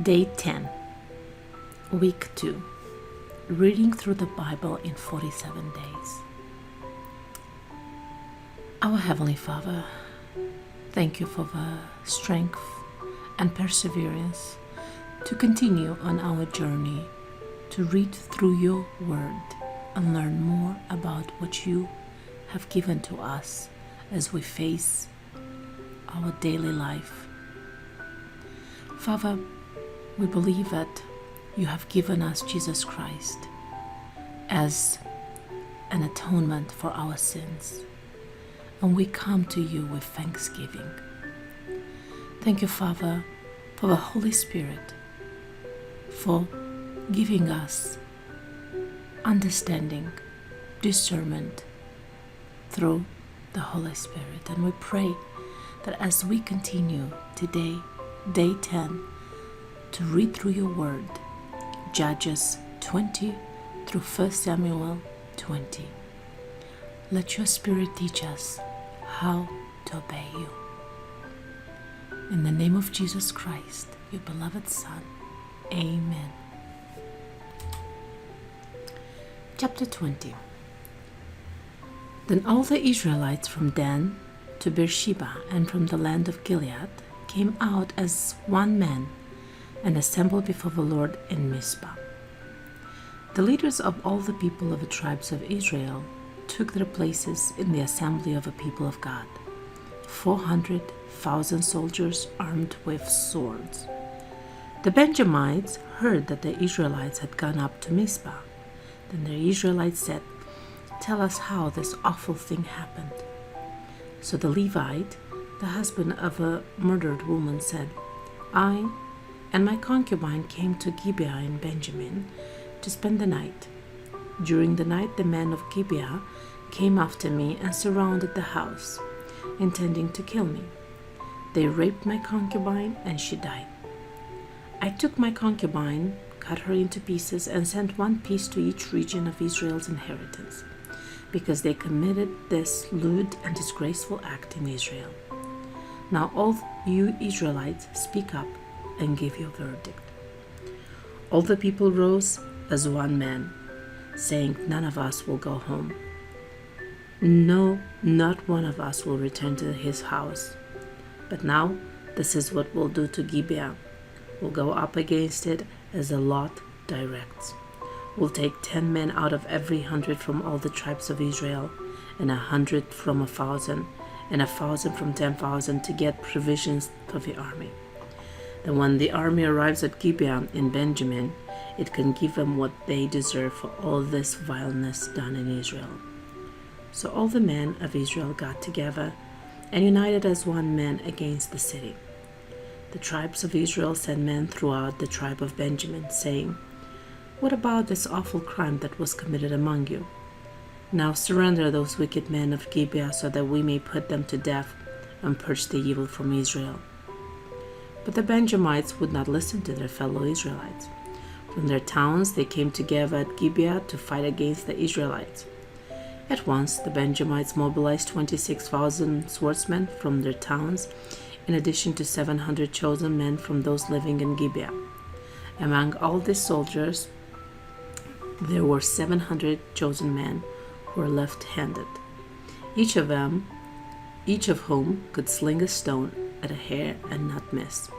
Day 10, Week 2, Reading through the Bible in 47 days. Our Heavenly Father, thank you for the strength and perseverance to continue on our journey to read through your Word and learn more about what you have given to us as we face our daily life. Father, we believe that you have given us Jesus Christ as an atonement for our sins, and we come to you with thanksgiving. Thank you, Father, for the Holy Spirit, for giving us understanding, discernment through the Holy Spirit. And we pray that as we continue today, Day 10, to read through your Word, Judges 20 through 1 Samuel 20. Let your Spirit teach us how to obey you. In the name of Jesus Christ, your beloved Son, Amen. Chapter 20. Then all the Israelites from Dan to Beersheba and from the land of Gilead came out as one man and assembled before the Lord in Mizpah. The leaders of all the people of the tribes of Israel took their places in the assembly of the people of God, 400,000 soldiers armed with swords. The Benjamites heard that the Israelites had gone up to Mizpah. Then the Israelites said, "Tell us how this awful thing happened." So the Levite, the husband of a murdered woman, said, "I and my concubine came to Gibeah in Benjamin to spend the night. During the night the men of Gibeah came after me and surrounded the house, intending to kill me. They raped my concubine and she died. I took my concubine, cut her into pieces, and sent one piece to each region of Israel's inheritance, because they committed this lewd and disgraceful act in Israel. Now all you Israelites, speak up and give your verdict." All the people rose as one man, saying, "None of us will go home. No, not one of us will return to his house. But now this is what we'll do to Gibeah. We'll go up against it as the lot directs. We'll take 10 men out of every 100 from all the tribes of Israel, and 100 from 1,000, and 1,000 from 10,000 to get provisions for the army. Then when the army arrives at Gibeah in Benjamin, it can give them what they deserve for all this vileness done in Israel." So all the men of Israel got together and united as one man against the city. The tribes of Israel sent men throughout the tribe of Benjamin, saying, "What about this awful crime that was committed among you? Now surrender those wicked men of Gibeah so that we may put them to death and purge the evil from Israel." But the Benjamites would not listen to their fellow Israelites. From their towns they came together at Gibeah to fight against the Israelites. At once the Benjamites mobilized 26,000 swordsmen from their towns, in addition to 700 chosen men from those living in Gibeah. Among all these soldiers there were 700 chosen men who were left-handed, each of whom could sling a stone at a hair and not miss.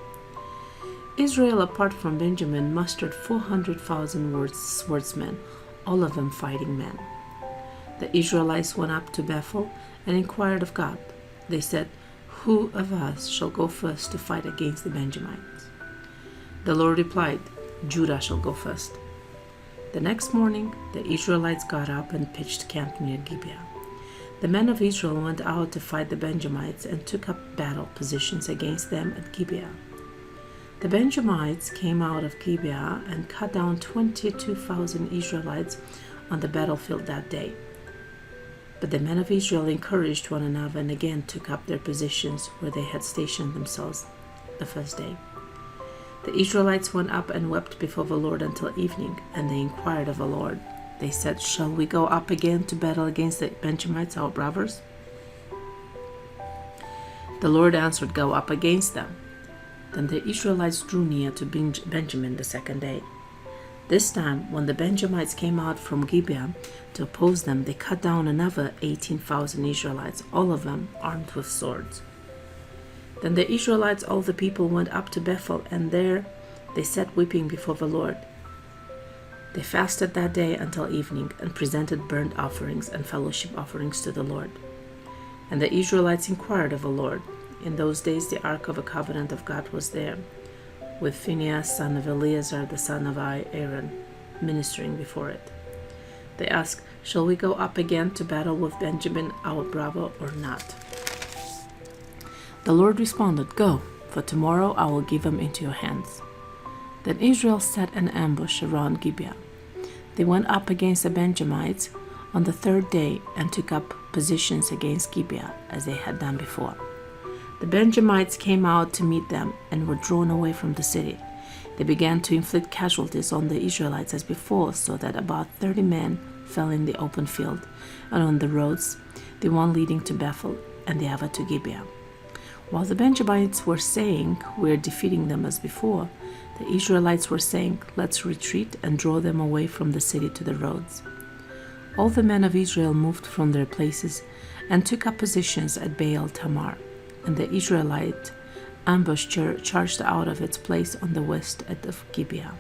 Israel, apart from Benjamin, mustered 400,000 swordsmen, all of them fighting men. The Israelites went up to Bethel and inquired of God. They said, "Who of us shall go first to fight against the Benjamites?" The Lord replied, "Judah shall go first." The next morning the Israelites got up and pitched camp near Gibeah. The men of Israel went out to fight the Benjamites and took up battle positions against them at Gibeah. The Benjamites came out of Gibeah and cut down 22,000 Israelites on the battlefield that day. But the men of Israel encouraged one another and again took up their positions where they had stationed themselves the first day. The Israelites went up and wept before the Lord until evening, and they inquired of the Lord. They said, "Shall we go up again to battle against the Benjamites, our brothers?" The Lord answered, "Go up against them." Then the Israelites drew near to Benjamin the second day. This time, when the Benjamites came out from Gibeah to oppose them, they cut down another 18,000 Israelites, all of them armed with swords. Then the Israelites, all the people, went up to Bethel, and there they sat weeping before the Lord. They fasted that day until evening and presented burnt offerings and fellowship offerings to the Lord. And the Israelites inquired of the Lord. In those days the ark of the covenant of God was there, with Phinehas, son of Eleazar, the son of Aaron, ministering before it. They asked, "Shall we go up again to battle with Benjamin, our brother, or not?" The Lord responded, "Go, for tomorrow I will give them into your hands." Then Israel set an ambush around Gibeah. They went up against the Benjamites on the third day and took up positions against Gibeah as they had done before. The Benjamites came out to meet them and were drawn away from the city. They began to inflict casualties on the Israelites as before, so that about 30 men fell in the open field and on the roads, the one leading to Bethel and the other to Gibeah. While the Benjamites were saying, "We're defeating them as before," the Israelites were saying, "Let's retreat and draw them away from the city to the roads." All the men of Israel moved from their places and took up positions at Baal Tamar, and the Israelite ambush charged out of its place on the west of Gibeah.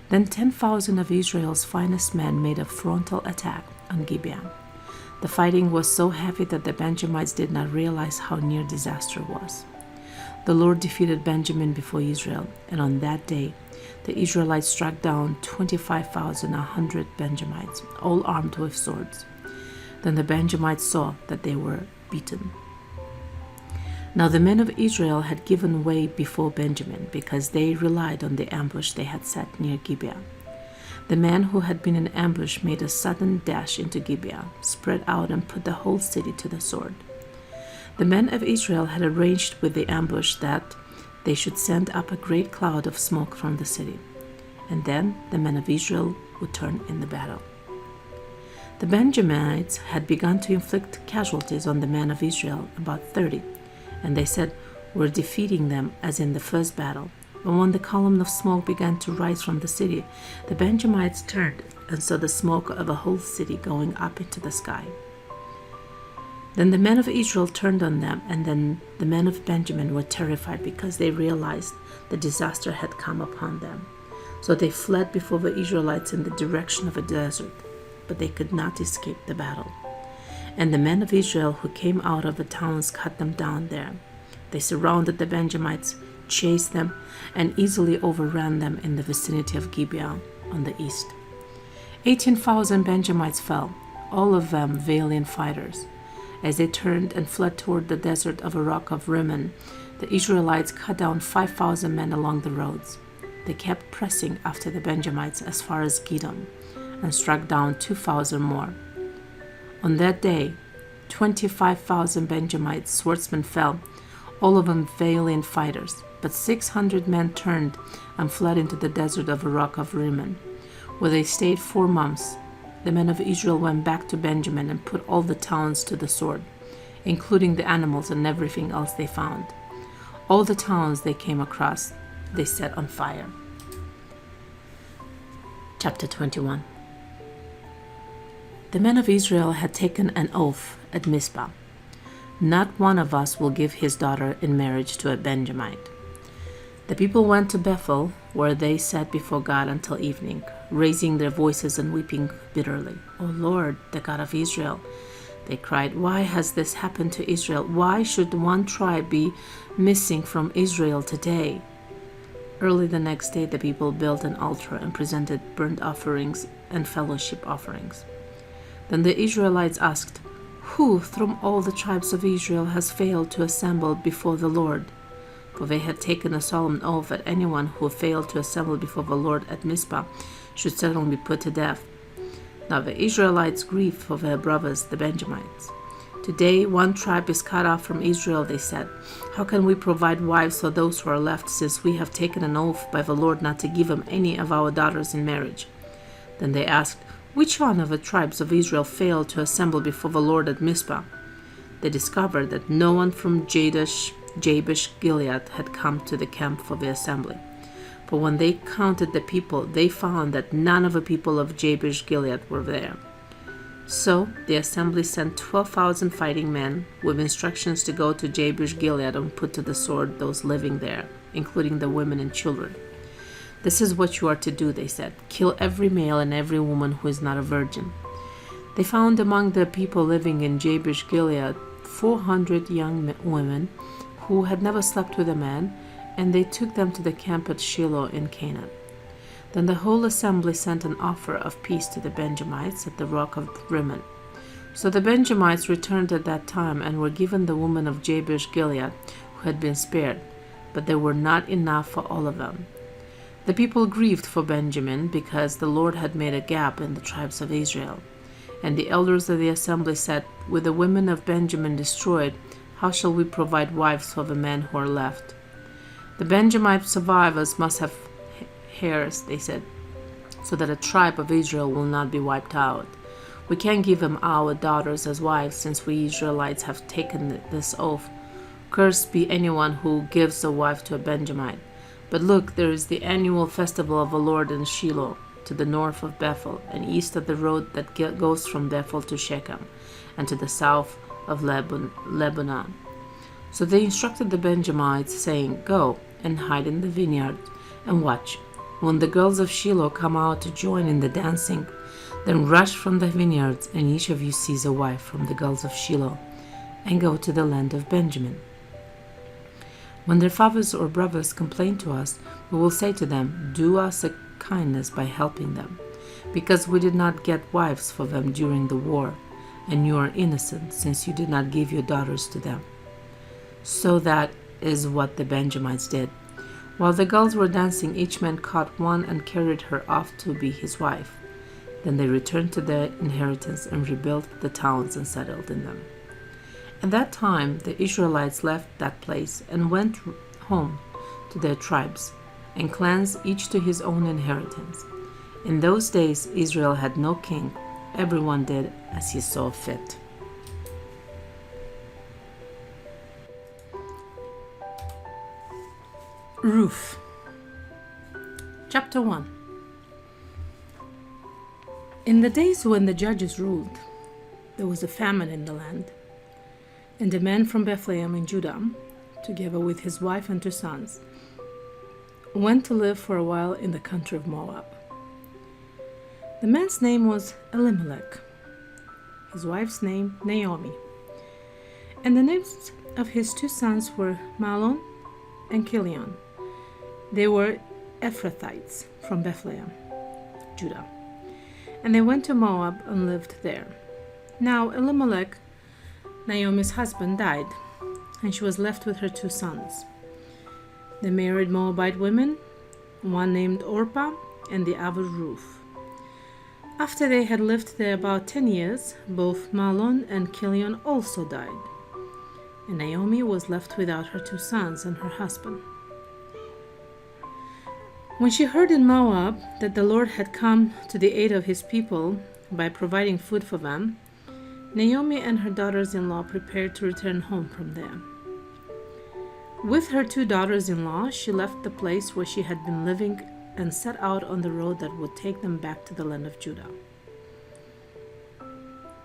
Then 10,000 of Israel's finest men made a frontal attack on Gibeah. The fighting was so heavy that the Benjamites did not realize how near disaster was. The Lord defeated Benjamin before Israel, and on that day the Israelites struck down 25,100 Benjamites, all armed with swords. Then the Benjamites saw that they were beaten. Now the men of Israel had given way before Benjamin, because they relied on the ambush they had set near Gibeah. The man who had been in ambush made a sudden dash into Gibeah, spread out, and put the whole city to the sword. The men of Israel had arranged with the ambush that they should send up a great cloud of smoke from the city, and then the men of Israel would turn in the battle. The Benjamites had begun to inflict casualties on the men of Israel, about 30, and they said, "We're defeating them as in the first battle." But when the column of smoke began to rise from the city, the Benjamites turned and saw the smoke of a whole city going up into the sky. Then the men of Israel turned on them, and then the men of Benjamin were terrified because they realized the disaster had come upon them. So they fled before the Israelites in the direction of a desert, but they could not escape the battle. And the men of Israel who came out of the towns cut them down there. They surrounded the Benjamites, chased them, and easily overran them in the vicinity of Gibeah on the east. 18,000 Benjamites fell, all of them valiant fighters. As they turned and fled toward the desert of a rock of Rimmon, the Israelites cut down 5,000 men along the roads. They kept pressing after the Benjamites as far as Gidom, and struck down 2,000 more. On that day, 25,000 Benjamite swordsmen fell, all of them valiant fighters, but 600 men turned and fled into the desert of a rock of Rimmon, where they stayed 4 months. The men of Israel went back to Benjamin and put all the towns to the sword, including the animals and everything else they found. All the towns they came across, they set on fire. Chapter 21. The men of Israel had taken an oath at Mizpah. Not one of us will give his daughter in marriage to a Benjamite. The people went to Bethel, where they sat before God until evening, raising their voices and weeping bitterly. "O Lord, the God of Israel," they cried, "why has this happened to Israel? Why should one tribe be missing from Israel today?" Early the next day, the people built an altar and presented burnt offerings and fellowship offerings. Then the Israelites asked, "Who from all the tribes of Israel has failed to assemble before the Lord?" For they had taken a solemn oath that anyone who failed to assemble before the Lord at Mizpah should certainly be put to death. Now the Israelites grieved for their brothers, the Benjamites. "Today one tribe is cut off from Israel," they said. "How can we provide wives for those who are left, since we have taken an oath by the Lord not to give them any of our daughters in marriage?" Then they asked, "Which one of the tribes of Israel failed to assemble before the Lord at Mizpah?" They discovered that no one from Jadesh Jabesh Gilead had come to the camp for the assembly. For when they counted the people, they found that none of the people of Jabesh Gilead were there. So the assembly sent 12,000 fighting men with instructions to go to Jabesh Gilead and put to the sword those living there, including the women and children. This is what you are to do, they said. Kill every male and every woman who is not a virgin. They found among the people living in Jabesh Gilead 400 young women who had never slept with a man, and they took them to the camp at Shiloh in Canaan. Then the whole assembly sent an offer of peace to the Benjamites at the rock of Rimmon. So the Benjamites returned at that time and were given the women of Jabesh Gilead who had been spared, but there were not enough for all of them. The people grieved for Benjamin because the Lord had made a gap in the tribes of Israel. And the elders of the assembly said, "With the women of Benjamin destroyed, how shall we provide wives for the men who are left? The Benjamite survivors must have heirs," they said, "so that a tribe of Israel will not be wiped out. We can't give them our daughters as wives, since we Israelites have taken this oath. Cursed be anyone who gives a wife to a Benjamite. But look, there is the annual festival of the Lord in Shiloh, to the north of Bethel, and east of the road that goes from Bethel to Shechem, and to the south of Lebanon." So they instructed the Benjamites, saying, "Go and hide in the vineyard and watch. When the girls of Shiloh come out to join in the dancing, then rush from the vineyards, and each of you seize a wife from the girls of Shiloh, and go to the land of Benjamin. When their fathers or brothers complain to us, we will say to them, 'Do us a kindness by helping them, because we did not get wives for them during the war, and you are innocent, since you did not give your daughters to them.'" So that is what the Benjamites did. While the girls were dancing, each man caught one and carried her off to be his wife. Then they returned to their inheritance and rebuilt the towns and settled in them. At that time, the Israelites left that place and went home to their tribes and clans, each to his own inheritance. In those days, Israel had no king. Everyone did as he saw fit. Ruth. Chapter 1. In the days when the judges ruled, there was a famine in the land. And a man from Bethlehem in Judah, together with his wife and 2 sons, went to live for a while in the country of Moab. The man's name was Elimelech, his wife's name Naomi, and the names of his 2 sons were Mahlon and Chilion. They were Ephrathites from Bethlehem, Judah, and they went to Moab and lived there. Now Elimelech, Naomi's husband, died, and she was left with her 2 sons. They married Moabite women, one named Orpah and the other Ruth. After they had lived there about 10 years, both Mahlon and Chilion also died, and Naomi was left without her 2 sons and her husband. When she heard in Moab that the Lord had come to the aid of his people by providing food for them, Naomi and her daughters-in-law prepared to return home from there. With her 2 daughters-in-law, she left the place where she had been living and set out on the road that would take them back to the land of Judah.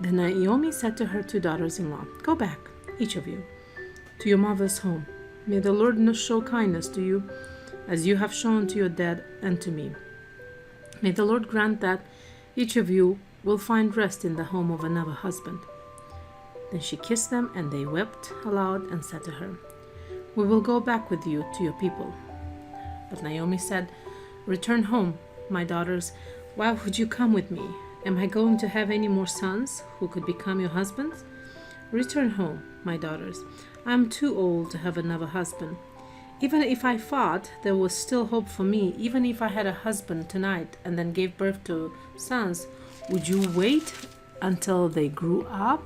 Then Naomi said to her 2 daughters-in-law, "Go back, each of you, to your mother's home. May the Lord show kindness to you, as you have shown to your dead and to me. May the Lord grant that each of you will find rest in the home of another husband." Then she kissed them, and they wept aloud and said to her, "We will go back with you to your people." But Naomi said, "Return home, my daughters. Why would you come with me? Am I going to have any more sons who could become your husbands? Return home, my daughters. I am too old to have another husband. Even if I thought there was still hope for me, even if I had a husband tonight and then gave birth to sons, would you wait until they grew up?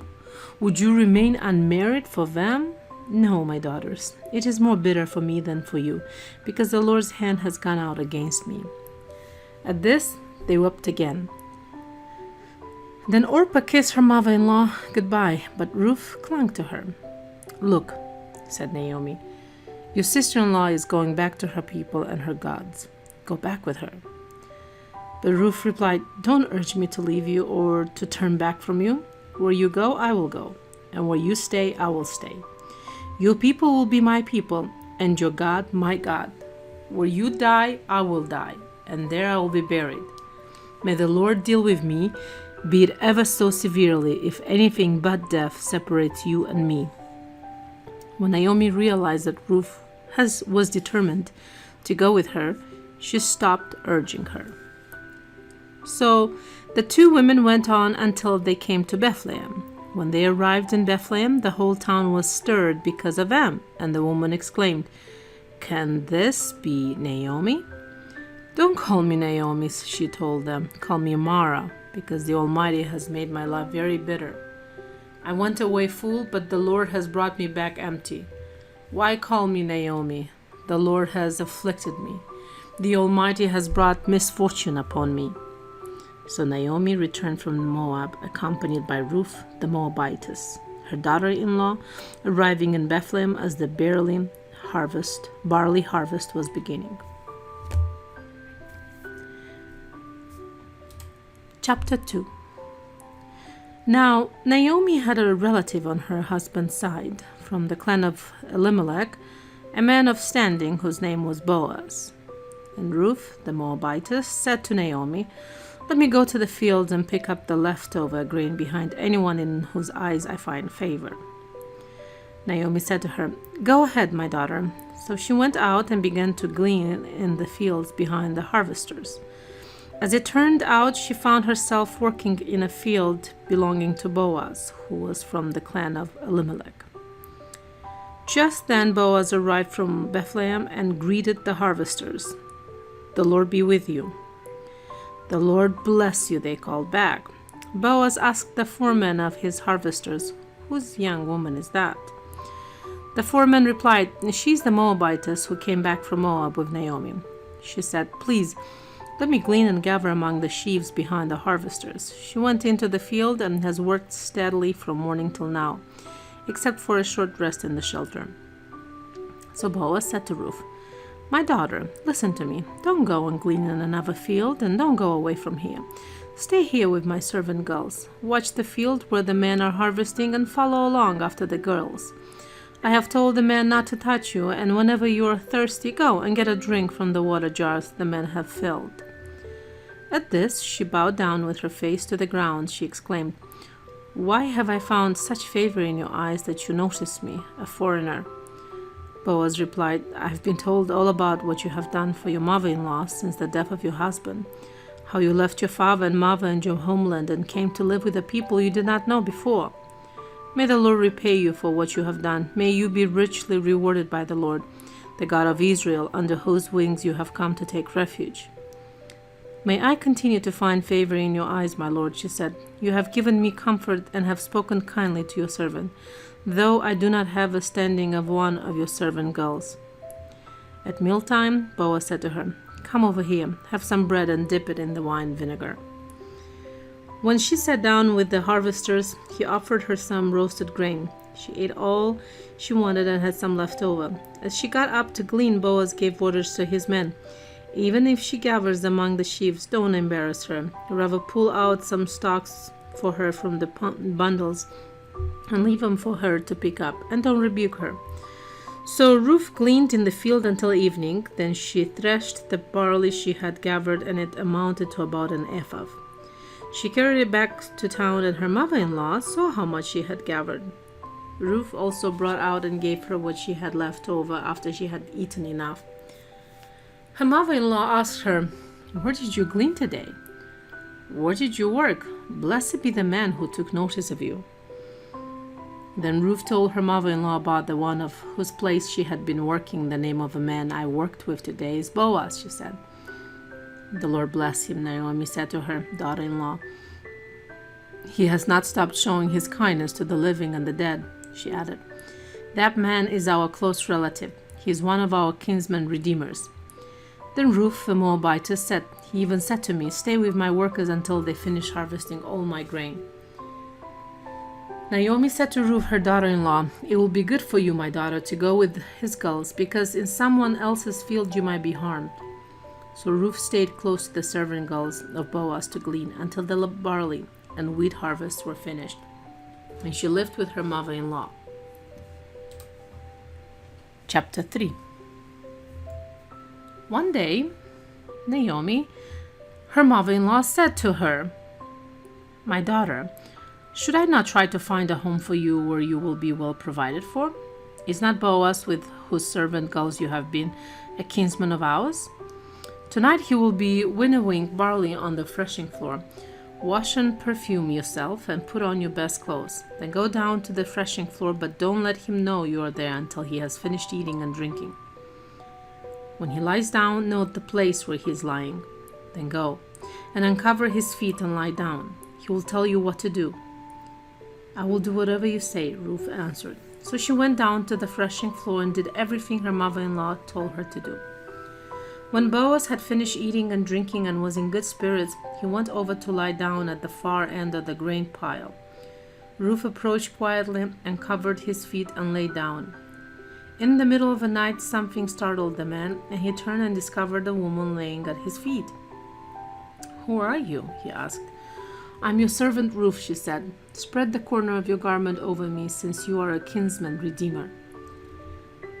Would you remain unmarried for them? No, my daughters, it is more bitter for me than for you, because the Lord's hand has gone out against me." At this, they wept again. Then Orpah kissed her mother-in-law goodbye, but Ruth clung to her. "Look," said Naomi, Your sister-in-law is going back to her people and her gods. Go back with her." But Ruth replied, "Don't urge me to leave you or to turn back from you. Where you go, I will go, and where you stay, I will stay. Your people will be my people, and your God, my God. Where you die, I will die, and there I will be buried. May the Lord deal with me, be it ever so severely, if anything but death separates you and me." When Naomi realized that Ruth was determined to go with her, she stopped urging her. So the two women went on until they came to Bethlehem. When they arrived in Bethlehem, the whole town was stirred because of them, and the woman exclaimed, "Can this be Naomi?" "Don't call me Naomi," she told them. "Call me Mara, because the Almighty has made my life very bitter. I went away full, but the Lord has brought me back empty. Why call me Naomi? The Lord has afflicted me. The Almighty has brought misfortune upon me." So Naomi returned from Moab, accompanied by Ruth the Moabitess, her daughter-in-law, arriving in Bethlehem as the barley harvest was beginning. Chapter 2. Now Naomi had a relative on her husband's side, from the clan of Elimelech, a man of standing whose name was Boaz. And Ruth the Moabitess said to Naomi, "Let me go to the fields and pick up the leftover grain behind anyone in whose eyes I find favor." Naomi said to her, "Go ahead, my daughter." So she went out and began to glean in the fields behind the harvesters. As it turned out, she found herself working in a field belonging to Boaz, who was from the clan of Elimelech. Just then Boaz arrived from Bethlehem and greeted the harvesters. "The Lord be with you." "The Lord bless you," they called back. Boaz asked the foreman of his harvesters, "Whose young woman is that?" The foreman replied, "She's the Moabitess who came back from Moab with Naomi." She said, "Please, let me glean and gather among the sheaves behind the harvesters." She went into the field and has worked steadily from morning till now, except for a short rest in the shelter. So Boaz said to Ruth, "My daughter, listen to me. Don't go and glean in another field, and don't go away from here. Stay here with my servant girls. Watch the field where the men are harvesting and follow along after the girls. I have told the men not to touch you, and whenever you are thirsty, go and get a drink from the water jars the men have filled." At this, she bowed down with her face to the ground. She exclaimed, "Why have I found such favor in your eyes that you notice me, a foreigner?" Boaz replied, "I've been told all about what you have done for your mother-in-law since the death of your husband, how you left your father and mother and your homeland and came to live with a people you did not know before. May the Lord repay you for what you have done. May you be richly rewarded by the Lord, the God of Israel, under whose wings you have come to take refuge." "May I continue to find favor in your eyes, my lord," she said. "You have given me comfort and have spoken kindly to your servant, though I do not have the standing of one of your servant girls." At mealtime, Boaz said to her, "Come over here, have some bread and dip it in the wine vinegar." When she sat down with the harvesters, he offered her some roasted grain. She ate all she wanted and had some left over. As she got up to glean, Boaz gave orders to his men, "Even if she gathers among the sheaves, don't embarrass her. Rather pull out some stalks for her from the bundles and leave them for her to pick up, and don't rebuke her." So Ruth gleaned in the field until evening. Then she threshed the barley she had gathered, and it amounted to about an ephah. She carried it back to town, and her mother-in-law saw how much she had gathered. Ruth also brought out and gave her what she had left over after she had eaten enough. Her mother-in-law asked her, "Where did you glean today? Where did you work? Blessed be the man who took notice of you." Then Ruth told her mother-in-law about the one of whose place she had been working. "The name of a man I worked with today is Boaz," she said. "The Lord bless him," Naomi said to her daughter-in-law. "He has not stopped showing his kindness to the living and the dead," she added. "That man is our close relative. He is one of our kinsman redeemers." Then Ruth the Moabitess said, "He even said to me, 'Stay with my workers until they finish harvesting all my grain.'" Naomi said to Ruth, her daughter-in-law, "It will be good for you, my daughter, to go with his girls, because in someone else's field you might be harmed." So Ruth stayed close to the servant girls of Boaz to glean until the barley and wheat harvests were finished, and she lived with her mother-in-law. Chapter 3. One day, Naomi, her mother-in-law, said to her, "My daughter, should I not try to find a home for you where you will be well provided for? Is not Boaz, with whose servant girls you have been, a kinsman of ours? Tonight he will be winnowing barley on the threshing floor. Wash and perfume yourself and put on your best clothes. Then go down to the threshing floor, but don't let him know you are there until he has finished eating and drinking. When he lies down, note the place where he is lying. Then go and uncover his feet and lie down. He will tell you what to do." "I will do whatever you say," Ruth answered. So she went down to the threshing floor and did everything her mother-in-law told her to do. When Boaz had finished eating and drinking and was in good spirits, he went over to lie down at the far end of the grain pile. Ruth approached quietly and covered his feet and lay down. In the middle of the night, something startled the man, and he turned and discovered a woman laying at his feet. "Who are you?" he asked. "I'm your servant Ruth," she said. "Spread the corner of your garment over me, since you are a kinsman redeemer."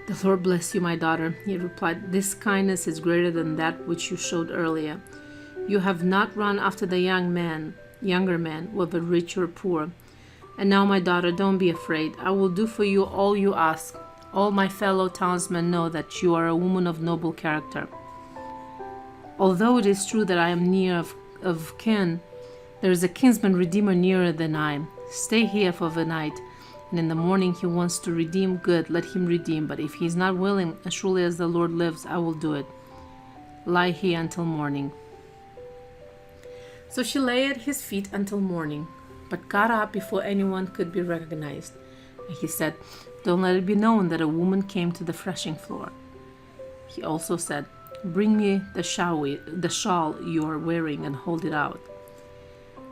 "The Lord bless you, my daughter," he replied. "This kindness is greater than that which you showed earlier. You have not run after the younger man, whether rich or poor. And now, my daughter, don't be afraid. I will do for you all you ask. All my fellow townsmen know that you are a woman of noble character. Although it is true that I am near of kin, there is a kinsman redeemer nearer than I. Stay here for the night, and in the morning he wants to redeem good, let him redeem. But if he is not willing, as surely as the Lord lives, I will do it. Lie here until morning." So she lay at his feet until morning, but got up before anyone could be recognized. And he said, "Don't let it be known that a woman came to the threshing floor." He also said, "Bring me the shawl you are wearing and hold it out."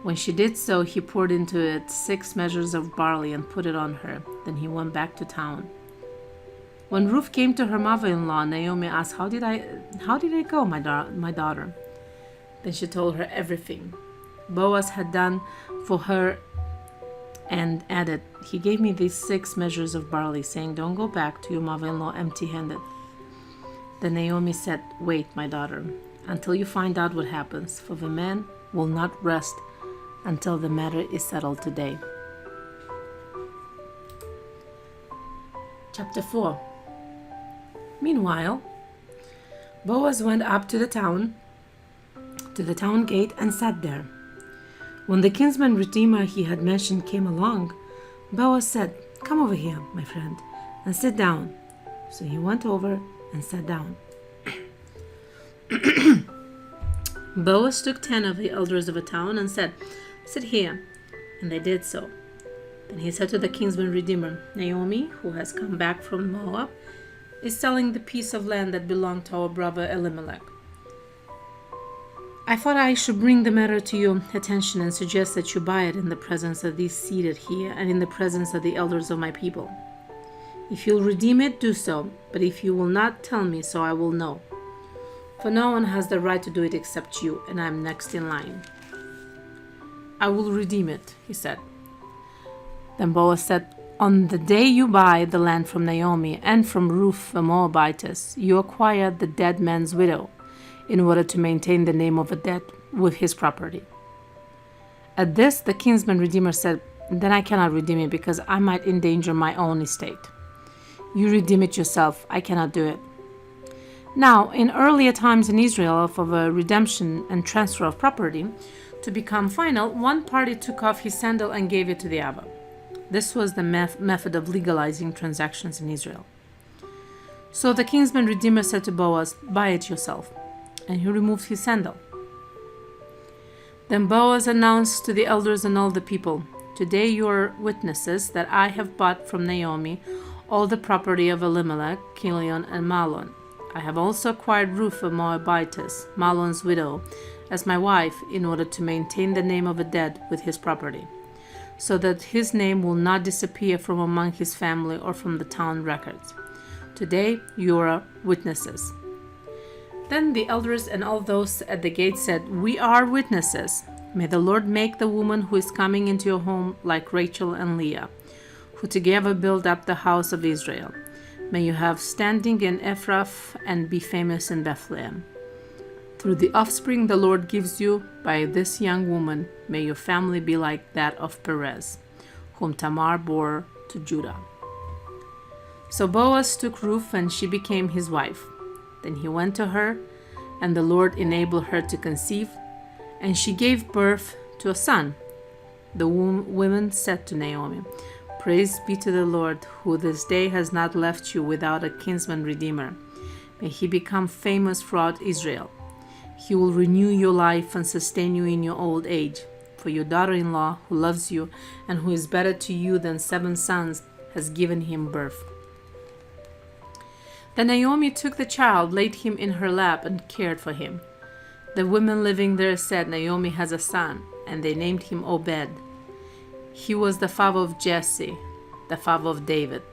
When she did so, he poured into it 6 measures of barley and put it on her. Then he went back to town. When Ruth came to her mother-in-law, Naomi asked, How did it go, my daughter?" Then she told her everything Boaz had done for her and added, "He gave me these 6 measures of barley, saying, 'Don't go back to your mother-in-law empty-handed.'" Then Naomi said, "Wait, my daughter, until you find out what happens, for the man will not rest until the matter is settled today." Chapter 4. Meanwhile, Boaz went up to the town gate and sat there. When the kinsman redeemer he had mentioned came along, Boaz said, "Come over here, my friend, and sit down." So he went over and sat down. Boaz took 10 of the elders of the town and said, "Sit here," and they did so. Then he said to the kinsman redeemer, "Naomi, who has come back from Moab, is selling the piece of land that belonged to our brother Elimelech. I thought I should bring the matter to your attention and suggest that you buy it in the presence of these seated here and in the presence of the elders of my people. If you'll redeem it, do so, but if you will not, tell me, so I will know. For no one has the right to do it except you, and I am next in line." "I will redeem it," he said. Then Boaz said, "On the day you buy the land from Naomi and from Ruth the Moabitess, you acquire the dead man's widow, in order to maintain the name of the dead with his property." At this, the kinsman redeemer said, "Then I cannot redeem it, because I might endanger my own estate. You redeem it yourself. I cannot do it." Now, in earlier times in Israel, for the redemption and transfer of property to become final, one party took off his sandal and gave it to the other. This was the method of legalizing transactions in Israel. So the kinsman redeemer said to Boaz, "Buy it yourself." And he removed his sandal. Then Boaz announced to the elders and all the people, "Today you are witnesses that I have bought from Naomi all the property of Elimelech, Chilion, and Mahlon. I have also acquired Ruth the Moabitess, Mahlon's widow, as my wife, in order to maintain the name of the dead with his property." so that his name will not disappear from among his family or from the town records. Today you are witnesses." Then the elders and all those at the gate said, "We are witnesses. May the Lord make the woman who is coming into your home like Rachel and Leah, who together build up the house of Israel. May you have standing in Ephrath and be famous in Bethlehem. Through the offspring the Lord gives you by this young woman, may your family be like that of Perez, whom Tamar bore to Judah." So Boaz took Ruth, and she became his wife. Then he went to her, and the Lord enabled her to conceive, and she gave birth to a son. The women said to Naomi, "Praise be to the Lord, who this day has not left you without a kinsman redeemer. May he become famous throughout Israel. He will renew your life and sustain you in your old age. For your daughter-in-law, who loves you and who is better to you than 7 sons, has given him birth." Then Naomi took the child, laid him in her lap, and cared for him. The women living there said, "Naomi has a son," and they named him Obed. He was the father of Jesse, the father of David.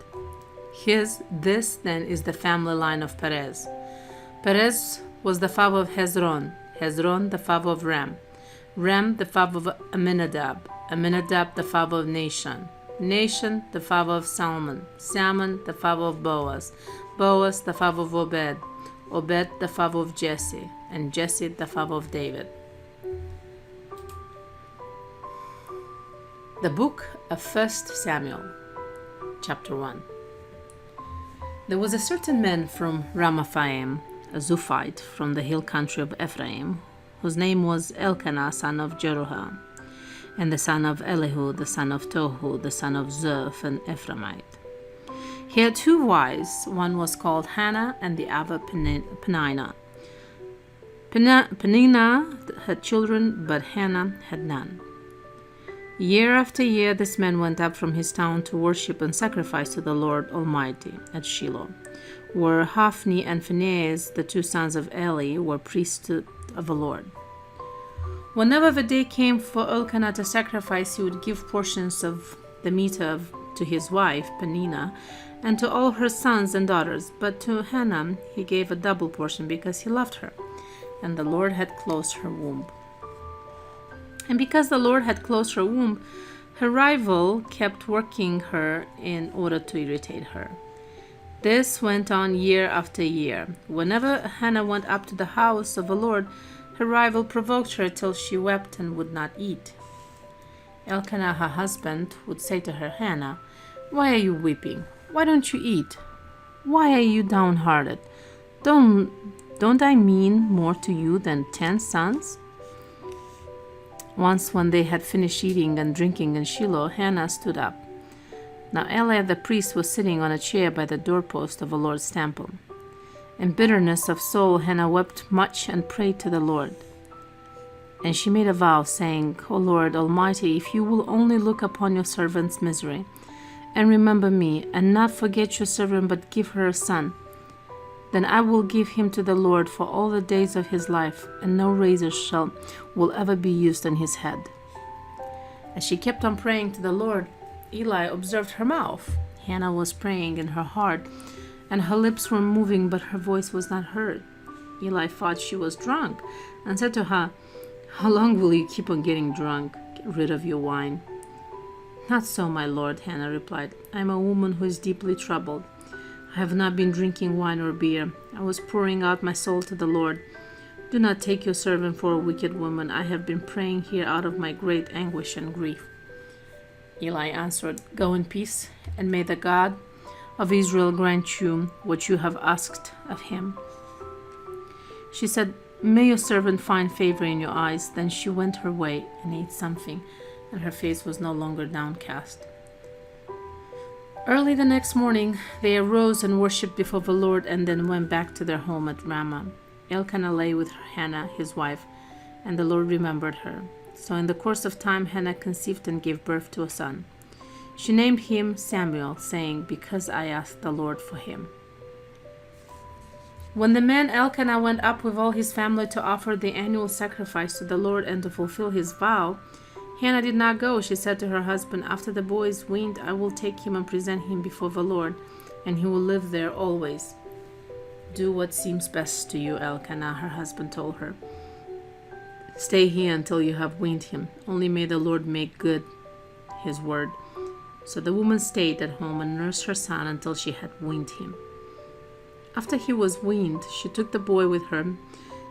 This then is the family line of Perez. Perez was the father of Hezron, Hezron the father of Ram, Ram the father of Amminadab, Amminadab the father of Nahshon, Nahshon the father of Salmon, Salmon the father of Boaz, Boaz the father of Obed, Obed the father of Jesse, and Jesse the father of David. The book of 1 Samuel, chapter 1. There was a certain man from Ramathaim, a Zuphite from the hill country of Ephraim, whose name was Elkanah, son of Jeroham, and the son of Elihu, the son of Tohu, the son of Zoph, an Ephraimite. He had 2 wives. One was called Hannah, and the other Peninnah. Peninnah had children, but Hannah had none. Year after year this man went up from his town to worship and sacrifice to the Lord Almighty at Shiloh, where Hophni and Phinehas, the 2 sons of Eli, were priests of the Lord. Whenever the day came for Elkanah to sacrifice, he would give portions of the meat to his wife, Peninnah, and to all her sons and daughters. But to Hannah he gave a double portion because he loved her, and the Lord had closed her womb. And because the Lord had closed her womb, her rival kept working her in order to irritate her. This went on year after year. Whenever Hannah went up to the house of the Lord, her rival provoked her till she wept and would not eat. Elkanah, her husband, would say to her, "Hannah, why are you weeping? Why don't you eat? Why are you downhearted? Don't I mean more to you than 10 sons?" Once when they had finished eating and drinking in Shiloh, Hannah stood up. Now Eli the priest was sitting on a chair by the doorpost of the Lord's temple. In bitterness of soul Hannah wept much and prayed to the Lord. And she made a vow, saying, "O Lord Almighty, if you will only look upon your servant's misery, and remember me, and not forget your servant, but give her a son, then I will give him to the Lord for all the days of his life, and no razor will ever be used on his head." As she kept on praying to the Lord, Eli observed her mouth. Hannah was praying in her heart, and her lips were moving, but her voice was not heard. Eli thought she was drunk, and said to her, "How long will you keep on getting drunk? Get rid of your wine." "Not so, my lord," Hannah replied. "I am a woman who is deeply troubled. I have not been drinking wine or beer. I was pouring out my soul to the Lord. Do not take your servant for a wicked woman. I have been praying here out of my great anguish and grief." Eli answered, "Go in peace, and may the God of Israel grant you what you have asked of him." She said, "May your servant find favor in your eyes." Then she went her way and ate something, and her face was no longer downcast. Early the next morning they arose and worshipped before the Lord, and then went back to their home at Ramah. Elkanah lay with Hannah, his wife, and the Lord remembered her. So in the course of time Hannah conceived and gave birth to a son. She named him Samuel, saying, "Because I asked the Lord for him." When the man Elkanah went up with all his family to offer the annual sacrifice to the Lord and to fulfill his vow, Hannah did not go. She said to her husband, "After the boy is weaned, I will take him and present him before the Lord, and he will live there always." "Do what seems best to you," Elkanah, her husband, told her. "Stay here until you have weaned him. Only may the Lord make good his word." So the woman stayed at home and nursed her son until she had weaned him. After he was weaned, she took the boy with her,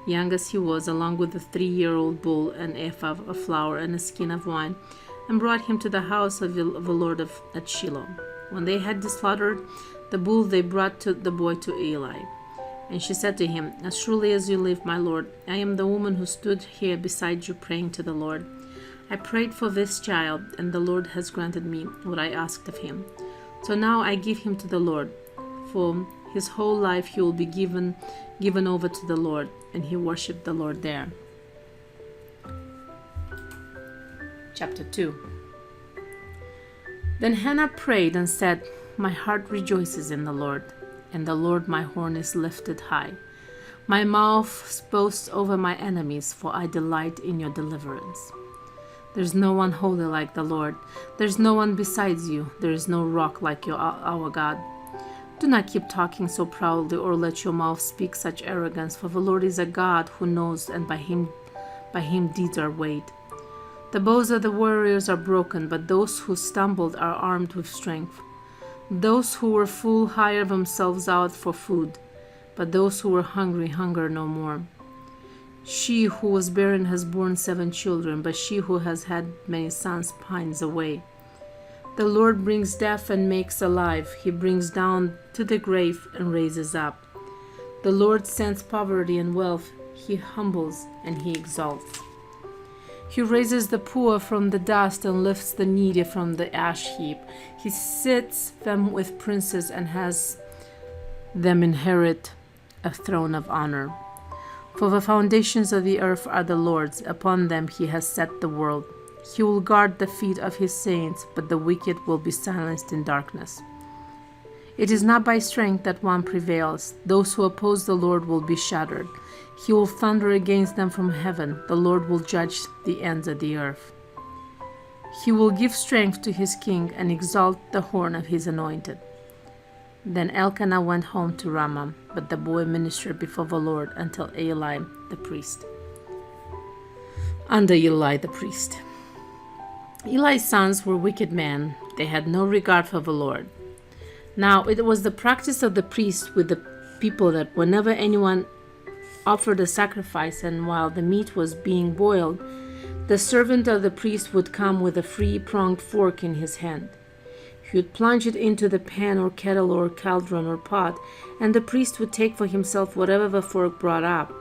young as he was, along with the 3-year-old bull, an ephah of flour, and a skin of wine, and brought him to the house of the Lord at Shiloh. When they had slaughtered the bull, they brought the boy to Eli. And she said to him, "As surely as you live, my lord, I am the woman who stood here beside you praying to the Lord. I prayed for this child, and the Lord has granted me what I asked of him. So now I give him to the Lord. For his whole life he will be given over to the Lord." And he worshipped the Lord there. Chapter 2. Then Hannah prayed and said, "My heart rejoices in the Lord. In the Lord my horn is lifted high. My mouth boasts over my enemies, for I delight in your deliverance. There's no one holy like the Lord. There's no one besides you. There is no rock like our God. Do not keep talking so proudly, or let your mouth speak such arrogance, for the Lord is a God who knows, and by him deeds are weighed. The bows of the warriors are broken, but those who stumbled are armed with strength. Those who were full hire themselves out for food, but those who were hungry hunger no more. She who was barren has borne 7 children, but she who has had many sons pines away. The Lord brings death and makes alive. He brings down to the grave and raises up. The Lord sends poverty and wealth. He humbles and he exalts. He raises the poor from the dust and lifts the needy from the ash heap. He sits them with princes and has them inherit a throne of honor. For the foundations of the earth are the Lord's. Upon them he has set the world. He will guard the feet of his saints, but the wicked will be silenced in darkness. It is not by strength that one prevails. Those who oppose the Lord will be shattered. He will thunder against them from heaven. The Lord will judge the ends of the earth. He will give strength to his king and exalt the horn of his anointed. Then Elkanah went home to Ramah, but the boy ministered before the Lord until Eli the priest. Under Eli the priest. Eli's sons were wicked men. They had no regard for the Lord. Now it was the practice of the priest with the people that whenever anyone offered a sacrifice, and while the meat was being boiled, the servant of the priest would come with a 3-pronged fork in his hand. He would plunge it into the pan or kettle or cauldron or pot, and the priest would take for himself whatever the fork brought up.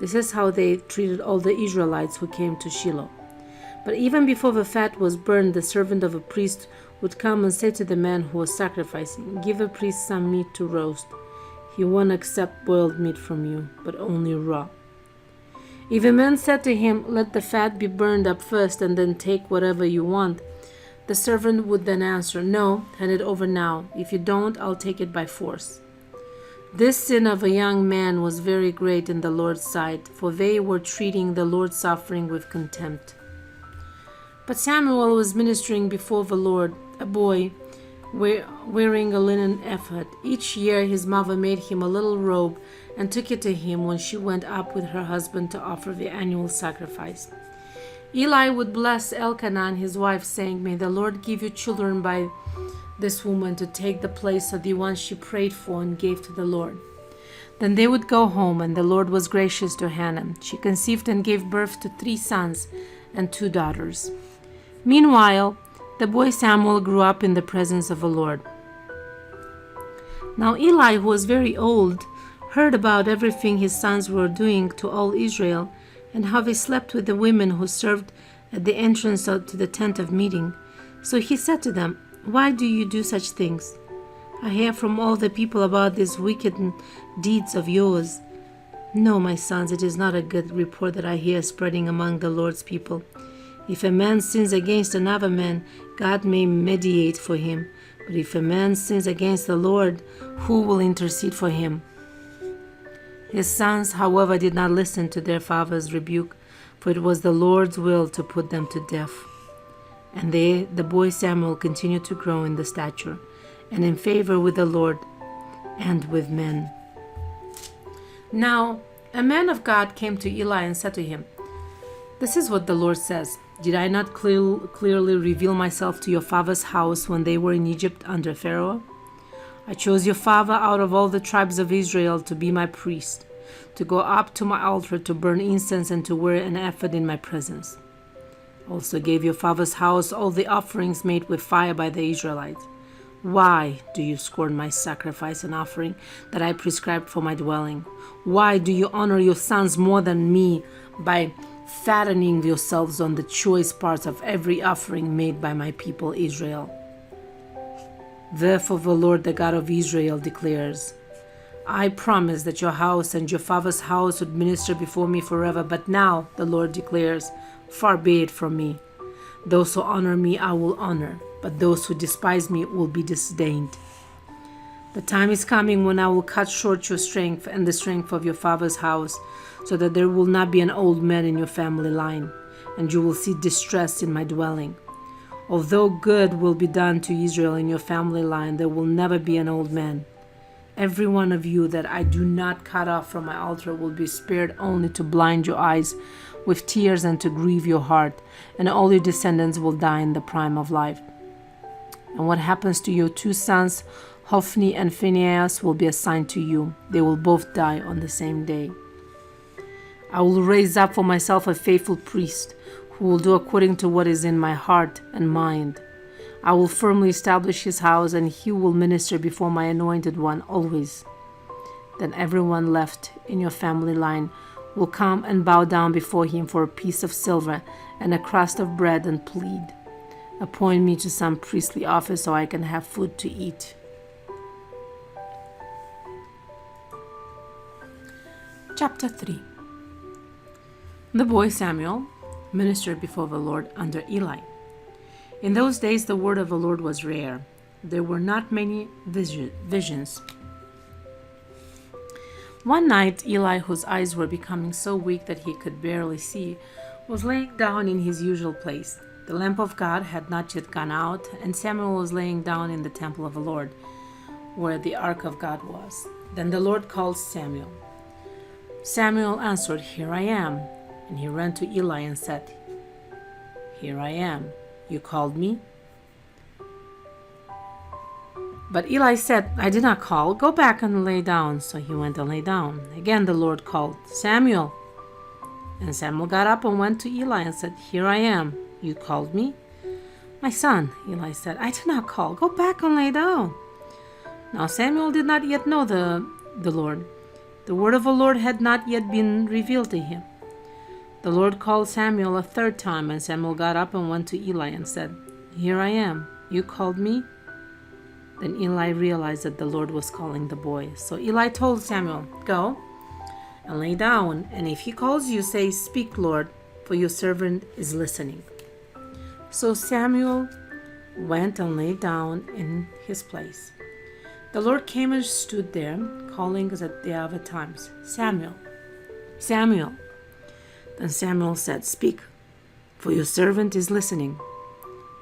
This is how they treated all the Israelites who came to Shiloh. But even before the fat was burned, the servant of a priest would come and say to the man who was sacrificing, "Give the priest some meat to roast. He won't accept boiled meat from you, but only raw." If a man said to him, "Let the fat be burned up first and then take whatever you want," the servant would then answer, "No, hand it over now. If you don't, I'll take it by force." This sin of a young man was very great in the Lord's sight, for they were treating the Lord's offering with contempt. But Samuel was ministering before the Lord, a boy, wearing a linen ephod. Each year his mother made him a little robe and took it to him when she went up with her husband to offer the annual sacrifice. Eli would bless Elkanah and his wife, saying, "May the Lord give you children by this woman to take the place of the one she prayed for and gave to the Lord." Then they would go home, and the Lord was gracious to Hannah. She conceived and gave birth to 3 sons and 2 daughters. Meanwhile, the boy Samuel grew up in the presence of the Lord. Now Eli, who was very old, heard about everything his sons were doing to all Israel, and how they slept with the women who served at the entrance to the tent of meeting. So he said to them, "Why do you do such things? I hear from all the people about these wicked deeds of yours. No, my sons, it is not a good report that I hear spreading among the Lord's people. If a man sins against another man, God may mediate for him. But if a man sins against the Lord, who will intercede for him?" His sons, however, did not listen to their father's rebuke, for it was the Lord's will to put them to death. And the boy Samuel continued to grow in the stature and in favor with the Lord and with men. Now a man of God came to Eli and said to him, "This is what the Lord says. Did I not clearly reveal myself to your father's house when they were in Egypt under Pharaoh? I chose your father out of all the tribes of Israel to be my priest, to go up to my altar to burn incense and to wear an ephod in my presence. I also gave your father's house all the offerings made with fire by the Israelites. Why do you scorn my sacrifice and offering that I prescribed for my dwelling? Why do you honor your sons more than me by fattening yourselves on the choice parts of every offering made by my people Israel? Therefore the Lord, the God of Israel, declares, I promised that your house and your father's house would minister before me forever, but now, the Lord declares, far be it from me. Those who honor me I will honor, but those who despise me will be disdained. The time is coming when I will cut short your strength and the strength of your father's house, so that there will not be an old man in your family line, and you will see distress in my dwelling. Although good will be done to Israel in your family line, there will never be an old man. Every one of you that I do not cut off from my altar will be spared only to blind your eyes with tears and to grieve your heart, and all your descendants will die in the prime of life. And what happens to your two sons, Hophni and Phinehas, will be assigned to you. They will both die on the same day. I will raise up for myself a faithful priest who will do according to what is in my heart and mind. I will firmly establish his house, and he will minister before my anointed one always. Then everyone left in your family line will come and bow down before him for a piece of silver and a crust of bread and plead, appoint me to some priestly office so I can have food to eat." Chapter 3. The boy Samuel ministered before the Lord under Eli. In those days the word of the Lord was rare. There were not many visions. One night Eli, whose eyes were becoming so weak that he could barely see, was laying down in his usual place. The lamp of God had not yet gone out, and Samuel was laying down in the temple of the Lord, where the ark of God was. Then the Lord called Samuel. Samuel answered, "Here I am." And he ran to Eli and said, "Here I am. You called me?" But Eli said, "I did not call. Go back and lay down." So he went and lay down. Again the Lord called, "Samuel." And Samuel got up and went to Eli and said, "Here I am. You called me?" "My son," Eli said, "I did not call. Go back and lay down." Now Samuel did not yet know the Lord. The word of the Lord had not yet been revealed to him. The Lord called Samuel a third time, and Samuel got up and went to Eli and said, "Here I am. You called me?" Then Eli realized that the Lord was calling the boy. So Eli told Samuel, "Go and lay down, and if he calls you, say, 'Speak, Lord, for your servant is listening.'" So Samuel went and lay down in his place. The Lord came and stood there, calling at the other times, "Samuel, Samuel." Then Samuel said, "Speak, for your servant is listening."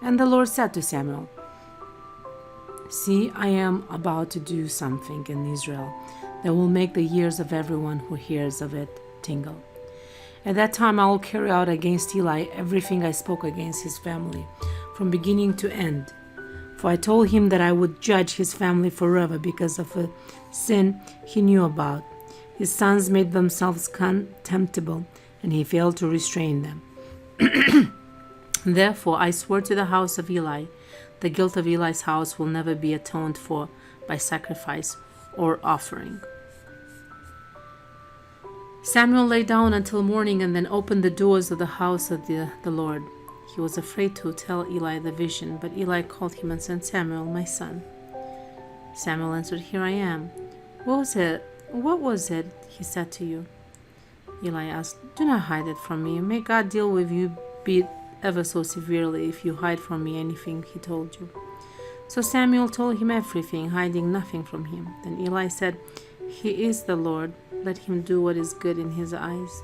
And the Lord said to Samuel, "See, I am about to do something in Israel that will make the ears of everyone who hears of it tingle. At that time I will carry out against Eli everything I spoke against his family, from beginning to end. For I told him that I would judge his family forever because of a sin he knew about. His sons made themselves contemptible, and he failed to restrain them. Therefore I swore to the house of Eli, the guilt of Eli's house will never be atoned for by sacrifice or offering." Samuel lay down until morning and then opened the doors of the house of the Lord. He was afraid to tell Eli the vision, but Eli called him and said, "Samuel, my son." Samuel answered, "Here I am." What was it he said to you?" Eli asked, "Do not hide it from me. May God deal with you be ever so severely if you hide from me anything he told you." So Samuel told him everything, hiding nothing from him. Then Eli said, "He is the Lord. Let him do what is good in his eyes."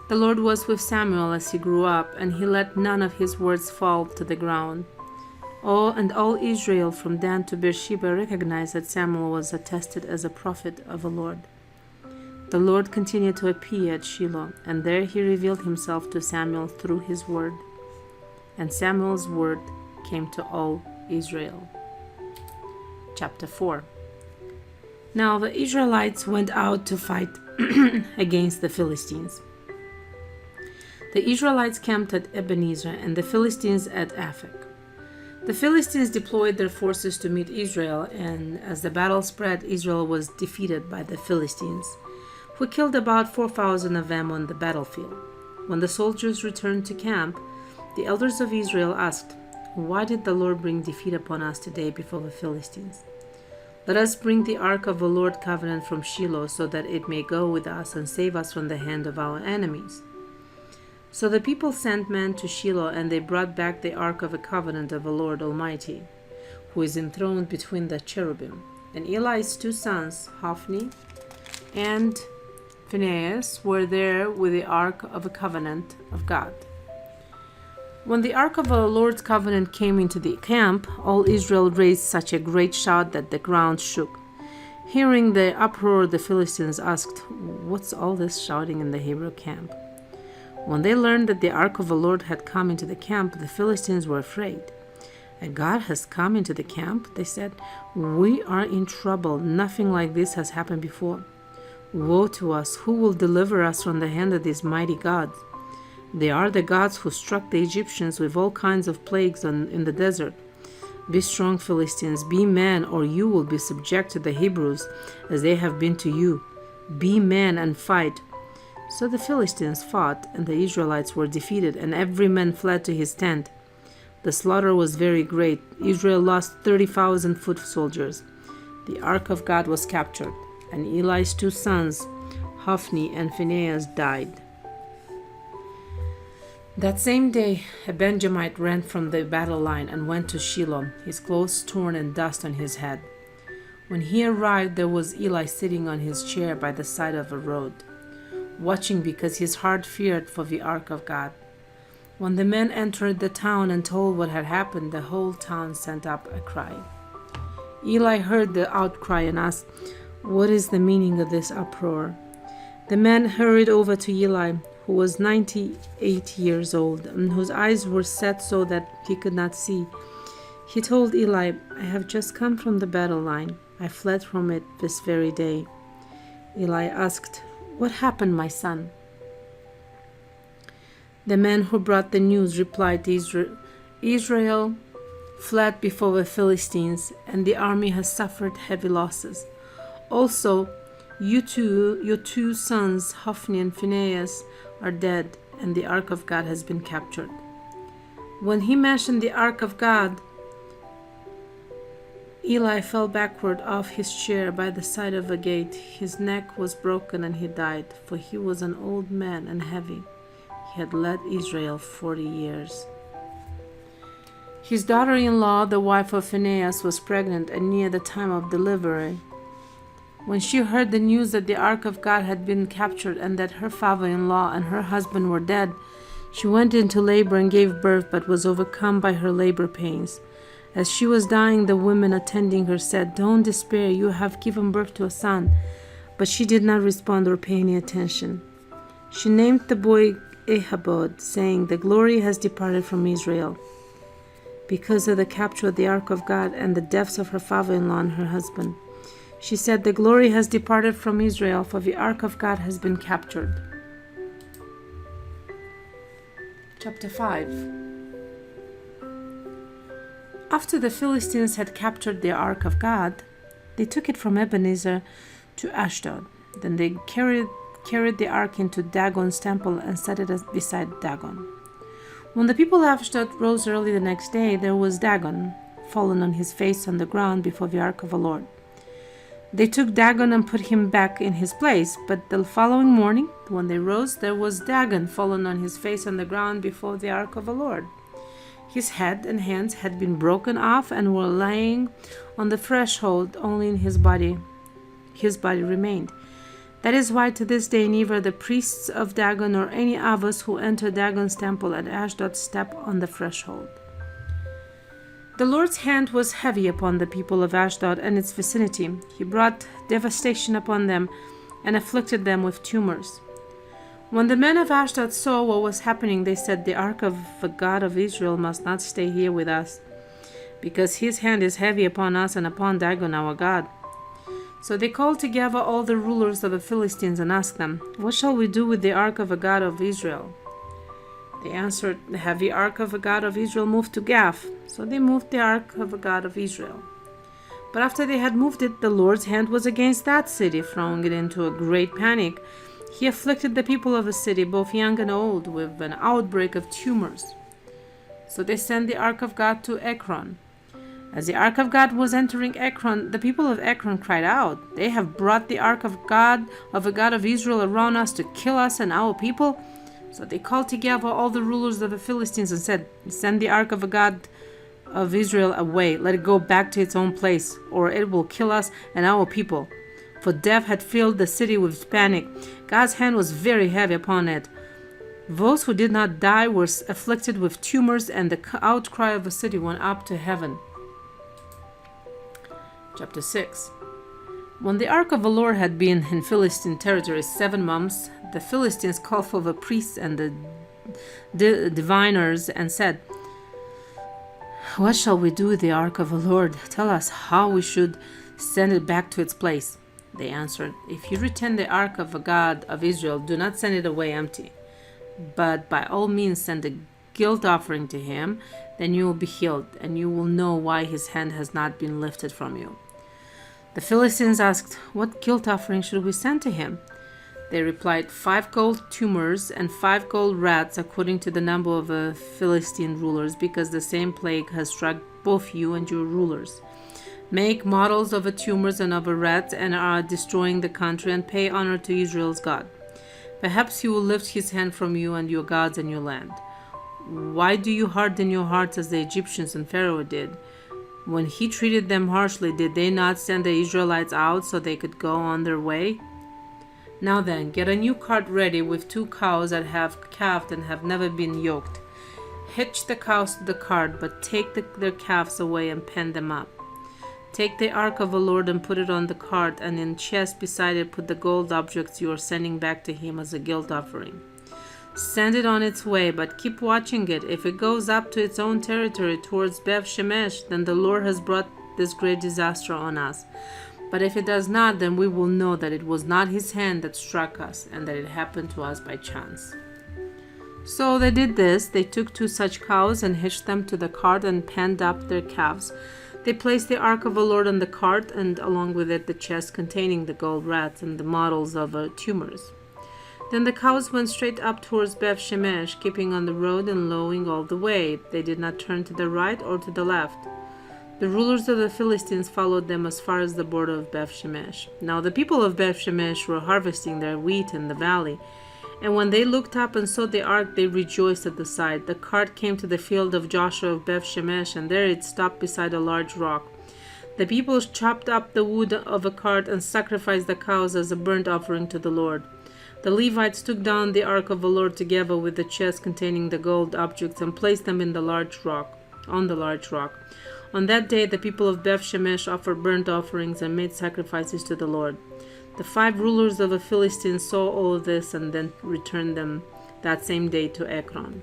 The Lord was with Samuel as he grew up, and he let none of his words fall to the ground. All Israel from Dan to Beersheba recognized that Samuel was attested as a prophet of the Lord. The Lord continued to appear at Shiloh, and there he revealed himself to Samuel through his word. And Samuel's word came to all Israel. Chapter 4. Now the Israelites went out to fight against the Philistines. The Israelites camped at Ebenezer and the Philistines at Aphek. The Philistines deployed their forces to meet Israel, and as the battle spread, Israel was defeated by the Philistines, who killed about 4,000 of them on the battlefield. When the soldiers returned to camp, the elders of Israel asked, "Why did the Lord bring defeat upon us today before the Philistines? Let us bring the ark of the Lord covenant from Shiloh, so that it may go with us and save us from the hand of our enemies." So the people sent men to Shiloh, and they brought back the ark of the covenant of the Lord Almighty, who is enthroned between the cherubim. And Eli's 2 sons, Hophni and Phinehas, were there with the ark of the covenant of God. When the ark of the Lord's covenant came into the camp, all Israel raised such a great shout that the ground shook. Hearing the uproar, the Philistines asked, "What's all this shouting in the Hebrew camp?" When they learned that the ark of the Lord had come into the camp, the Philistines were afraid. "A God has come into the camp," they said. "We are in trouble. Nothing like this has happened before. Woe to us! Who will deliver us from the hand of these mighty gods? They are the gods who struck the Egyptians with all kinds of plagues in the desert. Be strong, Philistines, be men, or you will be subject to the Hebrews, as they have been to you. Be men and fight." So the Philistines fought, and the Israelites were defeated, and every man fled to his tent. The slaughter was very great. Israel lost 30,000 foot soldiers. The ark of God was captured, and Eli's 2 sons, Hophni and Phinehas, died. That same day, a Benjamite ran from the battle line and went to Shiloh, his clothes torn and dust on his head. When he arrived, there was Eli sitting on his chair by the side of a road, watching because his heart feared for the ark of God. When the men entered the town and told what had happened, the whole town sent up a cry. Eli heard the outcry and asked, "What is the meaning of this uproar?" The men hurried over to Eli, who was 98 years old, and whose eyes were set so that he could not see. He told Eli, "I have just come from the battle line. I fled from it this very day." Eli asked, "What happened, my son?" The men who brought the news replied, Israel fled before the Philistines, and the army has suffered heavy losses. Also, your two sons, Hophni and Phinehas, are dead, and the ark of God has been captured." When he mentioned the ark of God, Eli fell backward off his chair by the side of a gate. His neck was broken and he died, for he was an old man and heavy. He had led Israel 40 years. His daughter-in-law, the wife of Phinehas, was pregnant and near the time of delivery. When she heard the news that the ark of God had been captured and that her father-in-law and her husband were dead, she went into labor and gave birth, but was overcome by her labor pains. As she was dying, the women attending her said, "Don't despair, you have given birth to a son." But she did not respond or pay any attention. She named the boy Ichabod, saying, "The glory has departed from Israel," because of the capture of the ark of God and the deaths of her father-in-law and her husband. She said, "The glory has departed from Israel, for the ark of God has been captured." Chapter 5. After the Philistines had captured the ark of God, they took it from Ebenezer to Ashdod. Then they carried the ark into Dagon's temple and set it beside Dagon. When the people of Ashdod rose early the next day, there was Dagon, fallen on his face on the ground before the ark of the Lord. They took Dagon and put him back in his place, but the following morning, when they rose, there was Dagon fallen on his face on the ground before the ark of the Lord. His head and hands had been broken off and were lying on the threshold, only his body remained. That is why to this day neither the priests of Dagon nor any of us who enter Dagon's temple at Ashdod step on the threshold. The Lord's hand was heavy upon the people of Ashdod and its vicinity. He brought devastation upon them and afflicted them with tumors. When the men of Ashdod saw what was happening, they said, "The ark of the God of Israel must not stay here with us, because his hand is heavy upon us and upon Dagon our God." So they called together all the rulers of the Philistines and asked them, "What shall we do with the ark of the God of Israel?" They answered, "Have the ark of the God of Israel moved to Gath." So they moved the ark of the God of Israel. But after they had moved it, the Lord's hand was against that city, throwing it into a great panic. He afflicted the people of the city, both young and old, with an outbreak of tumors. So they sent the ark of God to Ekron. As the ark of God was entering Ekron, the people of Ekron cried out, "They have brought the ark of the God of Israel around us to kill us and our people." So they called together all the rulers of the Philistines and said, "Send the ark of the God of Israel away. Let it go back to its own place, or it will kill us and our people." For death had filled the city with panic. God's hand was very heavy upon it. Those who did not die were afflicted with tumors, and the outcry of the city went up to heaven. Chapter 6. When the ark of the Lord had been in Philistine territory 7 months, the Philistines called for the priests and the diviners and said, "What shall we do with the ark of the Lord? Tell us how we should send it back to its place." They answered, "If you return the ark of the God of Israel, do not send it away empty, but by all means send a guilt offering to him. Then you will be healed, and you will know why his hand has not been lifted from you." The Philistines asked, "What guilt offering should we send to him?" They replied, 5 gold tumors and 5 gold rats, according to the number of the Philistine rulers, because the same plague has struck both you and your rulers. Make models of the tumors and of the rats and are destroying the country, and pay honor to Israel's God. Perhaps he will lift his hand from you and your gods and your land. Why do you harden your hearts as the Egyptians and Pharaoh did? When he treated them harshly, did they not send the Israelites out so they could go on their way? Now then, get a new cart ready with 2 cows that have calved and have never been yoked. Hitch the cows to the cart, but take their calves away and pen them up. Take the ark of the Lord and put it on the cart, and in chest beside it put the gold objects you are sending back to him as a guilt offering. Send it on its way, but keep watching it. If it goes up to its own territory towards Beth Shemesh, then the Lord has brought this great disaster on us. But if it does not, then we will know that it was not his hand that struck us, and that it happened to us by chance. So they did this. They took 2 such cows and hitched them to the cart and penned up their calves. They placed the ark of the Lord on the cart, and along with it the chest containing the gold rats and the models of tumors. Then the cows went straight up towards Beth Shemesh, keeping on the road and lowing all the way. They did not turn to the right or to the left. The rulers of the Philistines followed them as far as the border of Beth Shemesh. Now the people of Beth Shemesh were harvesting their wheat in the valley, and when they looked up and saw the ark, they rejoiced at the sight. The cart came to the field of Joshua of Beth Shemesh, and there it stopped beside a large rock. The people chopped up the wood of a cart and sacrificed the cows as a burnt offering to the Lord. The Levites took down the ark of the Lord together with the chest containing the gold objects and placed them on the large rock. On that day the people of Beth Shemesh offered burnt offerings and made sacrifices to the Lord. The 5 rulers of the Philistines saw all this and then returned them that same day to Ekron.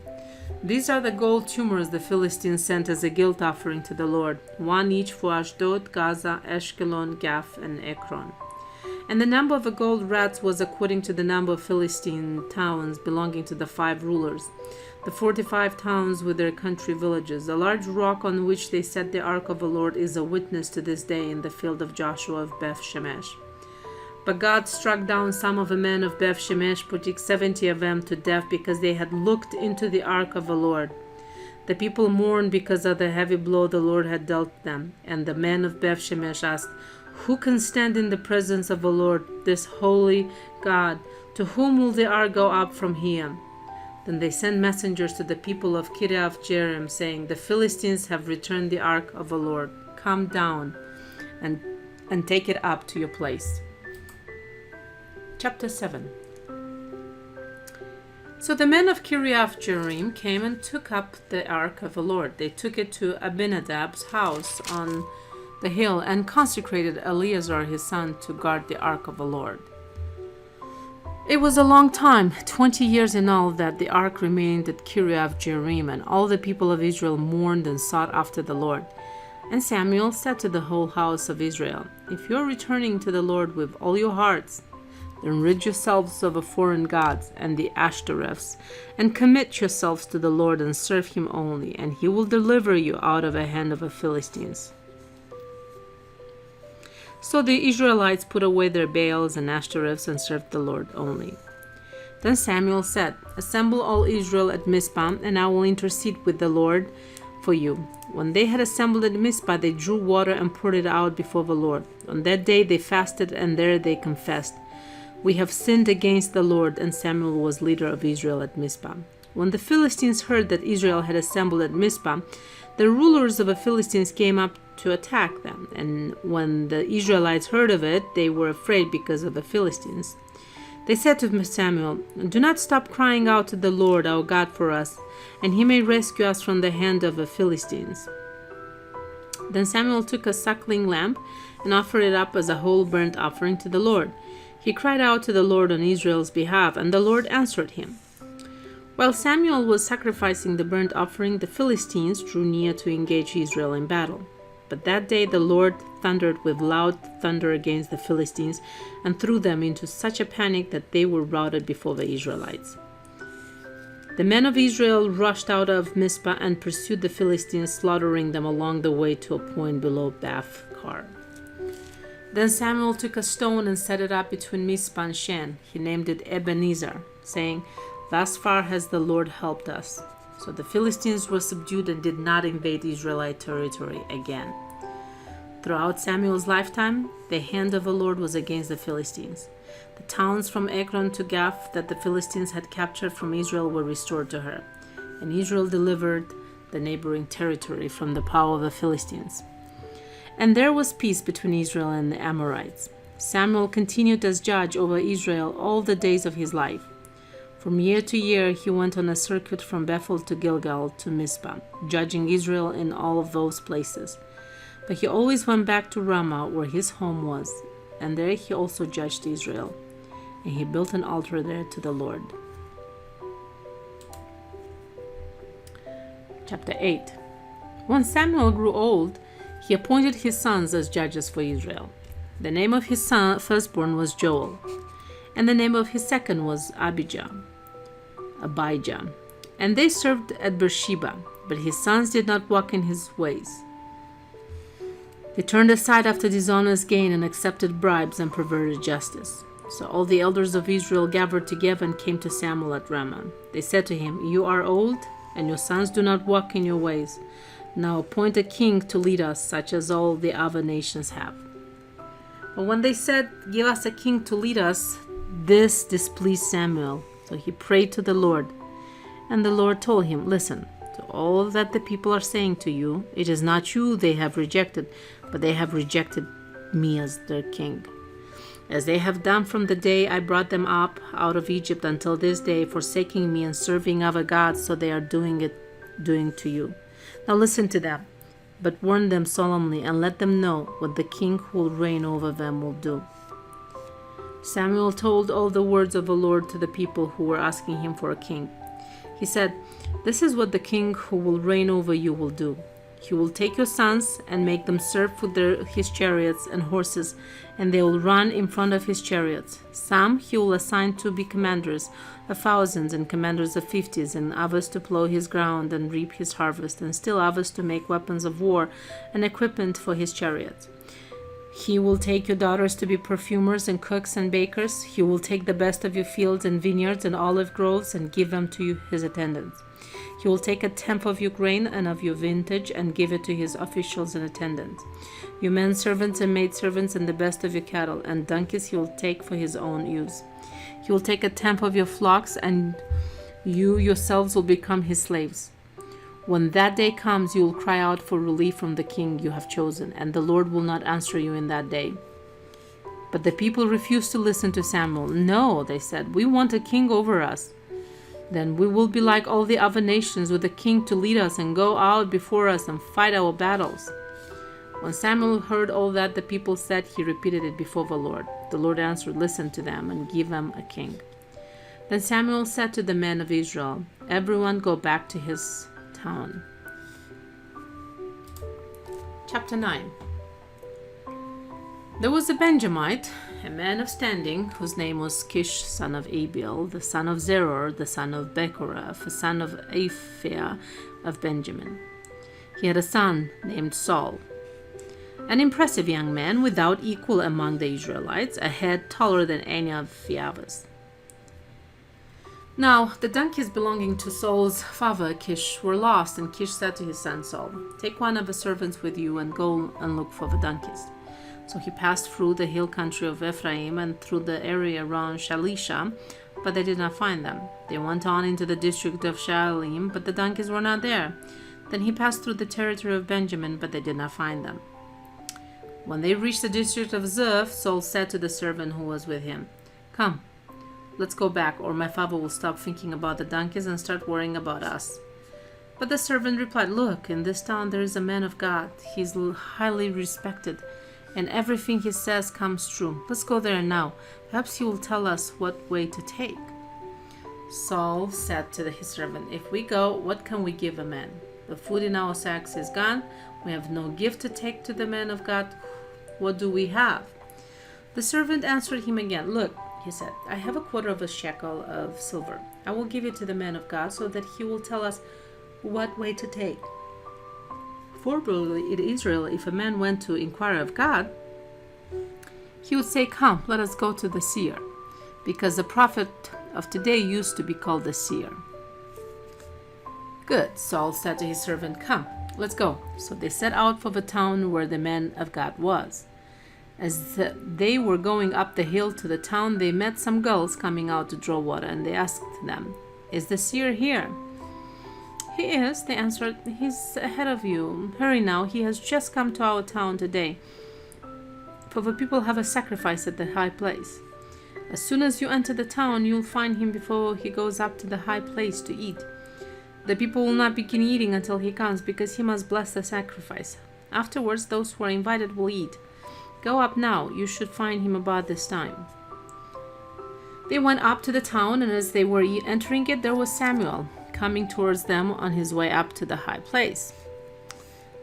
These are the gold tumors the Philistines sent as a guilt offering to the Lord, 1 each for Ashdod, Gaza, Ashkelon, Gath, and Ekron. And the number of the gold rats was according to the number of Philistine towns belonging to the 5 rulers, the 45 towns with their country villages. The large rock on which they set the ark of the Lord is a witness to this day in the field of Joshua of Beth Shemesh. But God struck down some of the men of Beth Shemesh, putting 70 of them to death because they had looked into the ark of the Lord. The people mourned because of the heavy blow the Lord had dealt them, and the men of Beth Shemesh asked, "Who can stand in the presence of the Lord, this holy God? To whom will the ark go up from here?" Then they sent messengers to the people of Kiriath Jearim, saying, "The Philistines have returned the ark of the Lord. Come down and take it up to your place." Chapter 7. So the men of Kiriath-Jearim came and took up the ark of the Lord. They took it to Abinadab's house on the hill and consecrated Eleazar his son to guard the ark of the Lord. It was a long time, 20 years in all, that the ark remained at Kiriath-Jearim, and all the people of Israel mourned and sought after the Lord. And Samuel said to the whole house of Israel, "If you are returning to the Lord with all your hearts, then rid yourselves of the foreign gods and the Ashtoreths, and commit yourselves to the Lord and serve him only, and he will deliver you out of the hand of the Philistines." So the Israelites put away their Baals and Ashtoreths and served the Lord only. Then Samuel said, "Assemble all Israel at Mizpah, and I will intercede with the Lord for you." When they had assembled at Mizpah, they drew water and poured it out before the Lord. On that day they fasted, and there they confessed, "We have sinned against the Lord." And Samuel was leader of Israel at Mizpah. When the Philistines heard that Israel had assembled at Mizpah, the rulers of the Philistines came up to attack them. And when the Israelites heard of it, they were afraid because of the Philistines. They said to Samuel, "Do not stop crying out to the Lord our God for us, and he may rescue us from the hand of the Philistines." Then Samuel took a suckling lamb and offered it up as a whole burnt offering to the Lord. He cried out to the Lord on Israel's behalf, and the Lord answered him. While Samuel was sacrificing the burnt offering, the Philistines drew near to engage Israel in battle. But that day the Lord thundered with loud thunder against the Philistines and threw them into such a panic that they were routed before the Israelites. The men of Israel rushed out of Mizpah and pursued the Philistines, slaughtering them along the way to a point below Bath-kar. Then Samuel took a stone and set it up between Mizpah and Shen. He named it Ebenezer, saying, "Thus far has the Lord helped us." So the Philistines were subdued and did not invade Israelite territory again. Throughout Samuel's lifetime, the hand of the Lord was against the Philistines. The towns from Ekron to Gath that the Philistines had captured from Israel were restored to her, and Israel delivered the neighboring territory from the power of the Philistines. And there was peace between Israel and the Amorites. Samuel continued as judge over Israel all the days of his life. From year to year he went on a circuit from Bethel to Gilgal to Mizpah, judging Israel in all of those places. But he always went back to Ramah, where his home was, and there he also judged Israel. And he built an altar there to the Lord. Chapter 8. When Samuel grew old, he appointed his sons as judges for Israel. The name of his firstborn was Joel, and the name of his second was Abijah. And they served at Beersheba, but his sons did not walk in his ways. They turned aside after dishonest gain and accepted bribes and perverted justice. So all the elders of Israel gathered together and came to Samuel at Ramah. They said to him, "You are old, and your sons do not walk in your ways. Now appoint a king to lead us, such as all the other nations have." But when they said, "Give us a king to lead us," this displeased Samuel. So he prayed to the Lord. And the Lord told him, "Listen, to all that the people are saying to you, it is not you they have rejected, but they have rejected me as their king. As they have done from the day I brought them up out of Egypt until this day, forsaking me and serving other gods, so they are doing to you. Now listen to them, but warn them solemnly and let them know what the king who will reign over them will do." Samuel told all the words of the Lord to the people who were asking him for a king. He said, "This is what the king who will reign over you will do. He will take your sons and make them serve with his chariots and horses, and they will run in front of his chariots. Some he will assign to be commanders of thousands and commanders of 50s, and others to plow his ground and reap his harvest, and still others to make weapons of war and equipment for his chariots. He will take your daughters to be perfumers and cooks and bakers. He will take the best of your fields and vineyards and olive groves and give them to his attendants. He will take a tenth of your grain and of your vintage and give it to his officials and attendants. Your men servants and maidservants and the best of your cattle and donkeys he will take for his own use. He will take a tenth of your flocks, and you yourselves will become his slaves. When that day comes, you will cry out for relief from the king you have chosen, and the Lord will not answer you in that day. But the people refused to listen to Samuel. "No," they said, "we want a king over us. Then we will be like all the other nations, with a king to lead us and go out before us and fight our battles." When Samuel heard all that the people said, he repeated it before the Lord. The Lord answered, "Listen to them and give them a king." Then Samuel said to the men of Israel, "Everyone go back to his town." Chapter 9. There was a Benjamite, a man of standing, whose name was Kish, son of Abiel, the son of Zeror, the son of Bechorath, the son of Aphiah of Benjamin. He had a son named Saul, an impressive young man without equal among the Israelites, a head taller than any of the others. Now the donkeys belonging to Saul's father Kish were lost, and Kish said to his son Saul, "Take one of the servants with you and go and look for the donkeys." So he passed through the hill country of Ephraim and through the area around Shalisha, but they did not find them. They went on into the district of Shaalim, but the donkeys were not there. Then he passed through the territory of Benjamin, but they did not find them. When they reached the district of Zuph, Saul said to the servant who was with him, "Come, let's go back, or my father will stop thinking about the donkeys and start worrying about us." But the servant replied, "Look, in this town there is a man of God. He is highly respected, and everything he says comes true. Let's go there now. Perhaps he will tell us what way to take." Saul said to his servant, "If we go, what can we give a man? The food in our sacks is gone. We have no gift to take to the man of God. What do we have?" The servant answered him again. "Look," he said, "I have a quarter of a shekel of silver. I will give it to the man of God so that he will tell us what way to take. Formerly in Israel, if a man went to inquire of God, he would say, 'Come, let us go to the seer,' because the prophet of today used to be called the seer." "Good," Saul said to his servant, "Come, let's go." So they set out for the town where the man of God was. As they were going up the hill to the town, they met some girls coming out to draw water, and they asked them, "Is the seer here?" "He is," they answered. "He's ahead of you. Hurry now, he has just come to our town today, for the people have a sacrifice at the high place. As soon as you enter the town, you'll find him before he goes up to the high place to eat. The people will not begin eating until he comes, because he must bless the sacrifice. Afterwards, those who are invited will eat. Go up now, you should find him about this time." They went up to the town, and as they were entering it, there was Samuel coming towards them on his way up to the high place.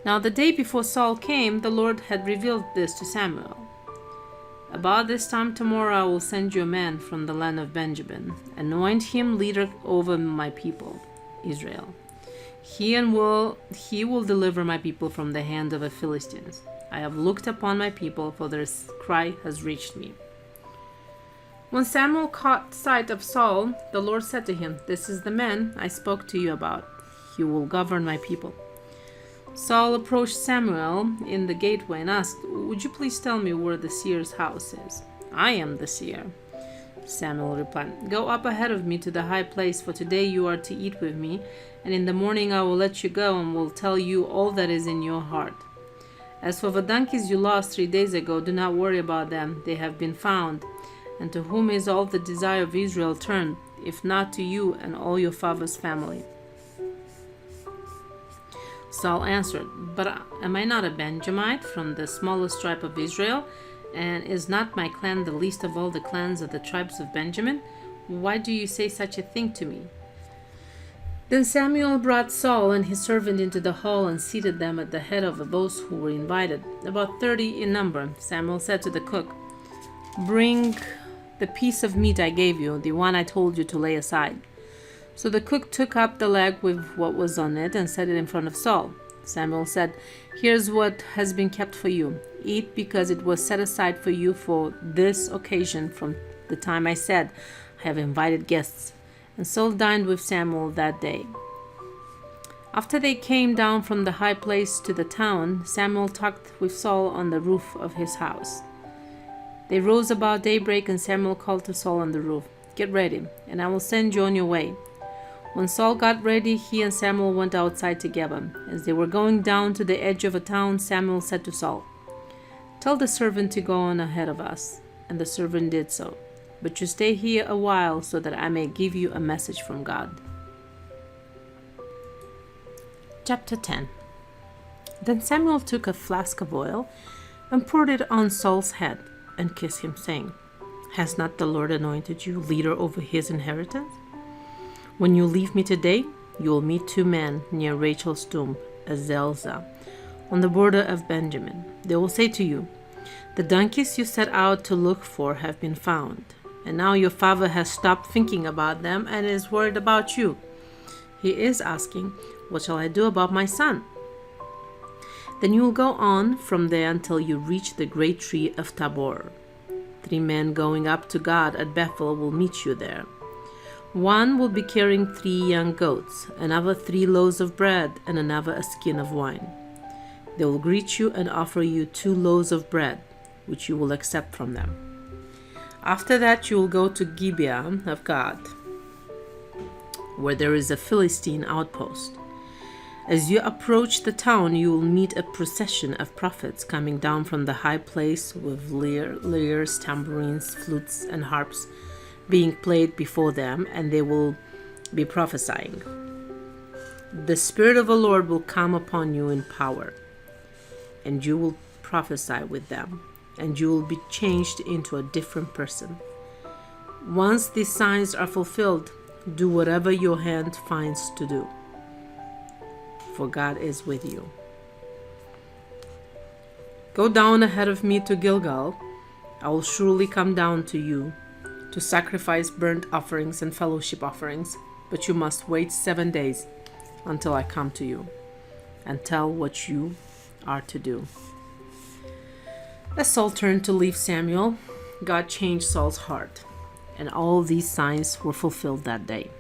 Now the day before Saul came, the Lord had revealed this to Samuel. "About this time tomorrow I will send you a man from the land of Benjamin. Anoint him leader over my people, Israel. He will deliver my people from the hand of the Philistines. I have looked upon my people, for their cry has reached me." When Samuel caught sight of Saul, the Lord said to him, "This is the man I spoke to you about. He will govern my people." Saul approached Samuel in the gateway and asked, "Would you please tell me where the seer's house is?" "I am the seer," Samuel replied. "Go up ahead of me to the high place, for today you are to eat with me, and in the morning I will let you go and will tell you all that is in your heart. As for the donkeys you lost 3 days ago, do not worry about them. They have been found. And to whom is all the desire of Israel turned, if not to you and all your father's family?" Saul answered, "But am I not a Benjamite from the smallest tribe of Israel? And is not my clan the least of all the clans of the tribes of Benjamin? Why do you say such a thing to me?" Then Samuel brought Saul and his servant into the hall and seated them at the head of those who were invited, about 30 in number. Samuel said to the cook, "Bring the piece of meat I gave you, the one I told you to lay aside." So the cook took up the leg with what was on it and set it in front of Saul. Samuel said, "Here's what has been kept for you. Eat, because it was set aside for you for this occasion from the time I said, 'I have invited guests.'" And Saul dined with Samuel that day. After they came down from the high place to the town, Samuel talked with Saul on the roof of his house. They rose about daybreak, and Samuel called to Saul on the roof, "Get ready, and I will send you on your way." When Saul got ready, he and Samuel went outside together. As they were going down to the edge of a town, Samuel said to Saul, "Tell the servant to go on ahead of us." And the servant did so. But you stay here a while so that I may give you a message from God. Chapter 10. Then Samuel took a flask of oil and poured it on Saul's head and kissed him, saying, Has not the Lord anointed you leader over his inheritance? When you leave me today, you will meet 2 men near Rachel's tomb at Zelzah, on the border of Benjamin. They will say to you, The donkeys you set out to look for have been found, and now your father has stopped thinking about them and is worried about you. He is asking, What shall I do about my son? Then you will go on from there until you reach the great tree of Tabor. 3 men going up to God at Bethel will meet you there. One will be carrying 3 young goats, another 3 loaves of bread, and another a skin of wine. They will greet you and offer you 2 loaves of bread, which you will accept from them. After that you will go to Gibeah of God, where there is a Philistine outpost. As you approach the town, you will meet a procession of prophets coming down from the high place with lyres, tambourines, flutes, and harps being played before them, and they will be prophesying. The Spirit of the Lord will come upon you in power, and you will prophesy with them, and you will be changed into a different person. Once these signs are fulfilled, do whatever your hand finds to do, for God is with you. Go down ahead of me to Gilgal. I will surely come down to you to sacrifice burnt offerings and fellowship offerings, but you must wait 7 days until I come to you and tell what you are to do. As Saul turned to leave Samuel, God changed Saul's heart, and all these signs were fulfilled that day.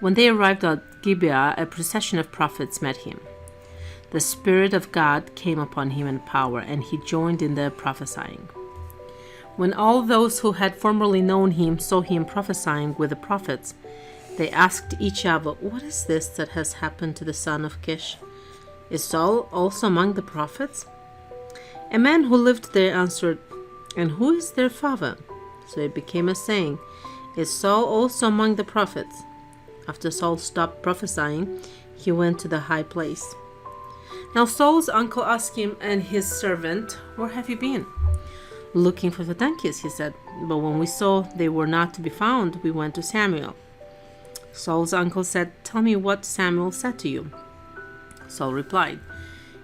When they arrived at Gibeah, a procession of prophets met him. The Spirit of God came upon him in power, and he joined in their prophesying. When all those who had formerly known him saw him prophesying with the prophets, they asked each other, What is this that has happened to the son of Kish? Is Saul also among the prophets? A man who lived there answered, And who is their father? So it became a saying, Is Saul also among the prophets? After Saul stopped prophesying, he went to the high place. Now Saul's uncle asked him and his servant, Where have you been? Looking for the donkeys, he said. But when we saw they were not to be found, we went to Samuel. Saul's uncle said, Tell me what Samuel said to you. Saul replied,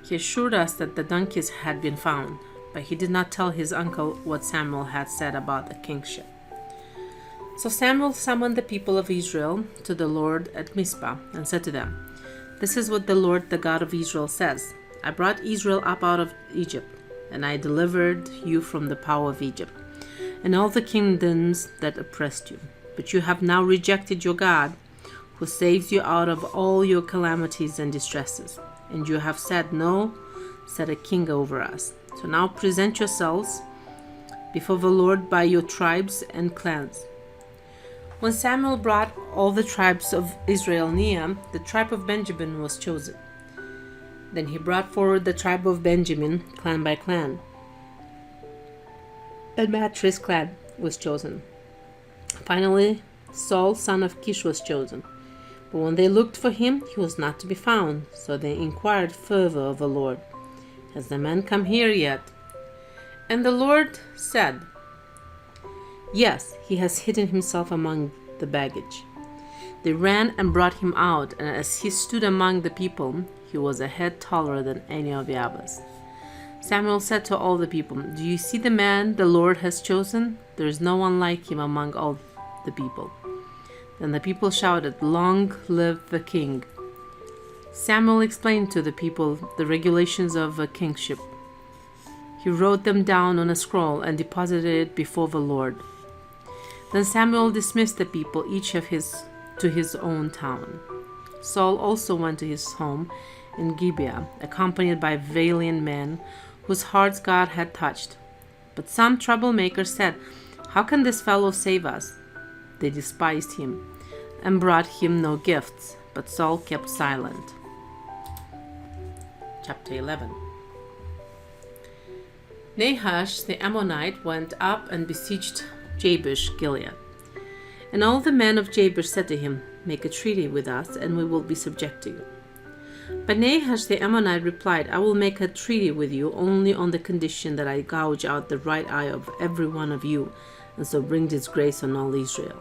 He assured us that the donkeys had been found, but he did not tell his uncle what Samuel had said about the kingship. So Samuel summoned the people of Israel to the Lord at Mizpah and said to them, This is what the Lord, the God of Israel, says. I brought Israel up out of Egypt, and I delivered you from the power of Egypt and all the kingdoms that oppressed you. But you have now rejected your God, who saves you out of all your calamities and distresses. And you have said, No, set a king over us. So now present yourselves before the Lord by your tribes and clans. When Samuel brought all the tribes of Israel near, the tribe of Benjamin was chosen. Then he brought forward the tribe of Benjamin, clan by clan. And Matris' clan was chosen. Finally, Saul, son of Kish, was chosen. But when they looked for him, he was not to be found. So they inquired further of the Lord, Has the man come here yet? And the Lord said, Yes, he has hidden himself among the baggage. They ran and brought him out, and as he stood among the people, he was a head taller than any of the others. Samuel said to all the people, Do you see the man the Lord has chosen? There is no one like him among all the people. Then the people shouted, Long live the king. Samuel explained to the people the regulations of a kingship. He wrote them down on a scroll and deposited it before the Lord. Then Samuel dismissed the people, each to his own town. Saul also went to his home in Gibeah, accompanied by valiant men whose hearts God had touched. But some troublemakers said, How can this fellow save us? They despised him and brought him no gifts, but Saul kept silent. Chapter 11. Nahash the Ammonite went up and besieged Jabesh Gilead. And all the men of Jabesh said to him, "Make a treaty with us, and we will be subject to you." But Nahash the Ammonite replied, "I will make a treaty with you only on the condition that I gouge out the right eye of every one of you, and so bring disgrace on all Israel."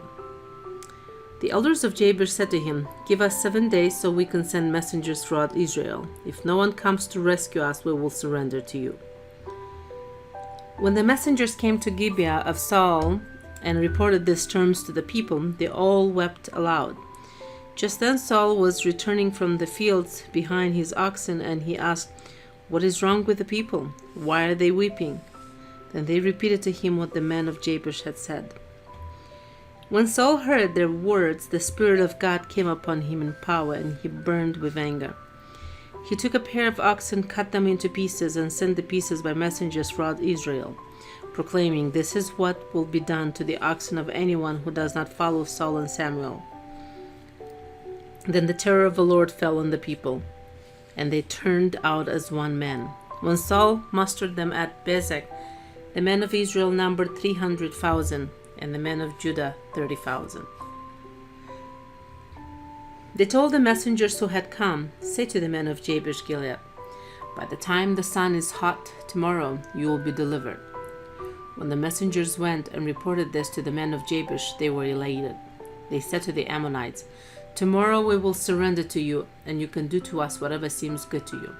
The elders of Jabesh said to him, "Give us 7 days so we can send messengers throughout Israel. If no one comes to rescue us, we will surrender to you." When the messengers came to Gibeah of Saul and reported these terms to the people, they all wept aloud. Just then Saul was returning from the fields behind his oxen, and he asked, "What is wrong with the people? Why are they weeping?" Then they repeated to him what the men of Jabesh had said. When Saul heard their words, the Spirit of God came upon him in power, and he burned with anger. He took a pair of oxen, cut them into pieces, and sent the pieces by messengers throughout Israel, proclaiming, "This is what will be done to the oxen of anyone who does not follow Saul and Samuel." Then the terror of the Lord fell on the people, and they turned out as one man. When Saul mustered them at Bezek, the men of Israel numbered 300,000, and the men of Judah 30,000. They told the messengers who had come, "Say to the men of Jabesh Gilead, by the time the sun is hot tomorrow, you will be delivered." When the messengers went and reported this to the men of Jabesh, they were elated. They said to the Ammonites, "Tomorrow we will surrender to you, and you can do to us whatever seems good to you."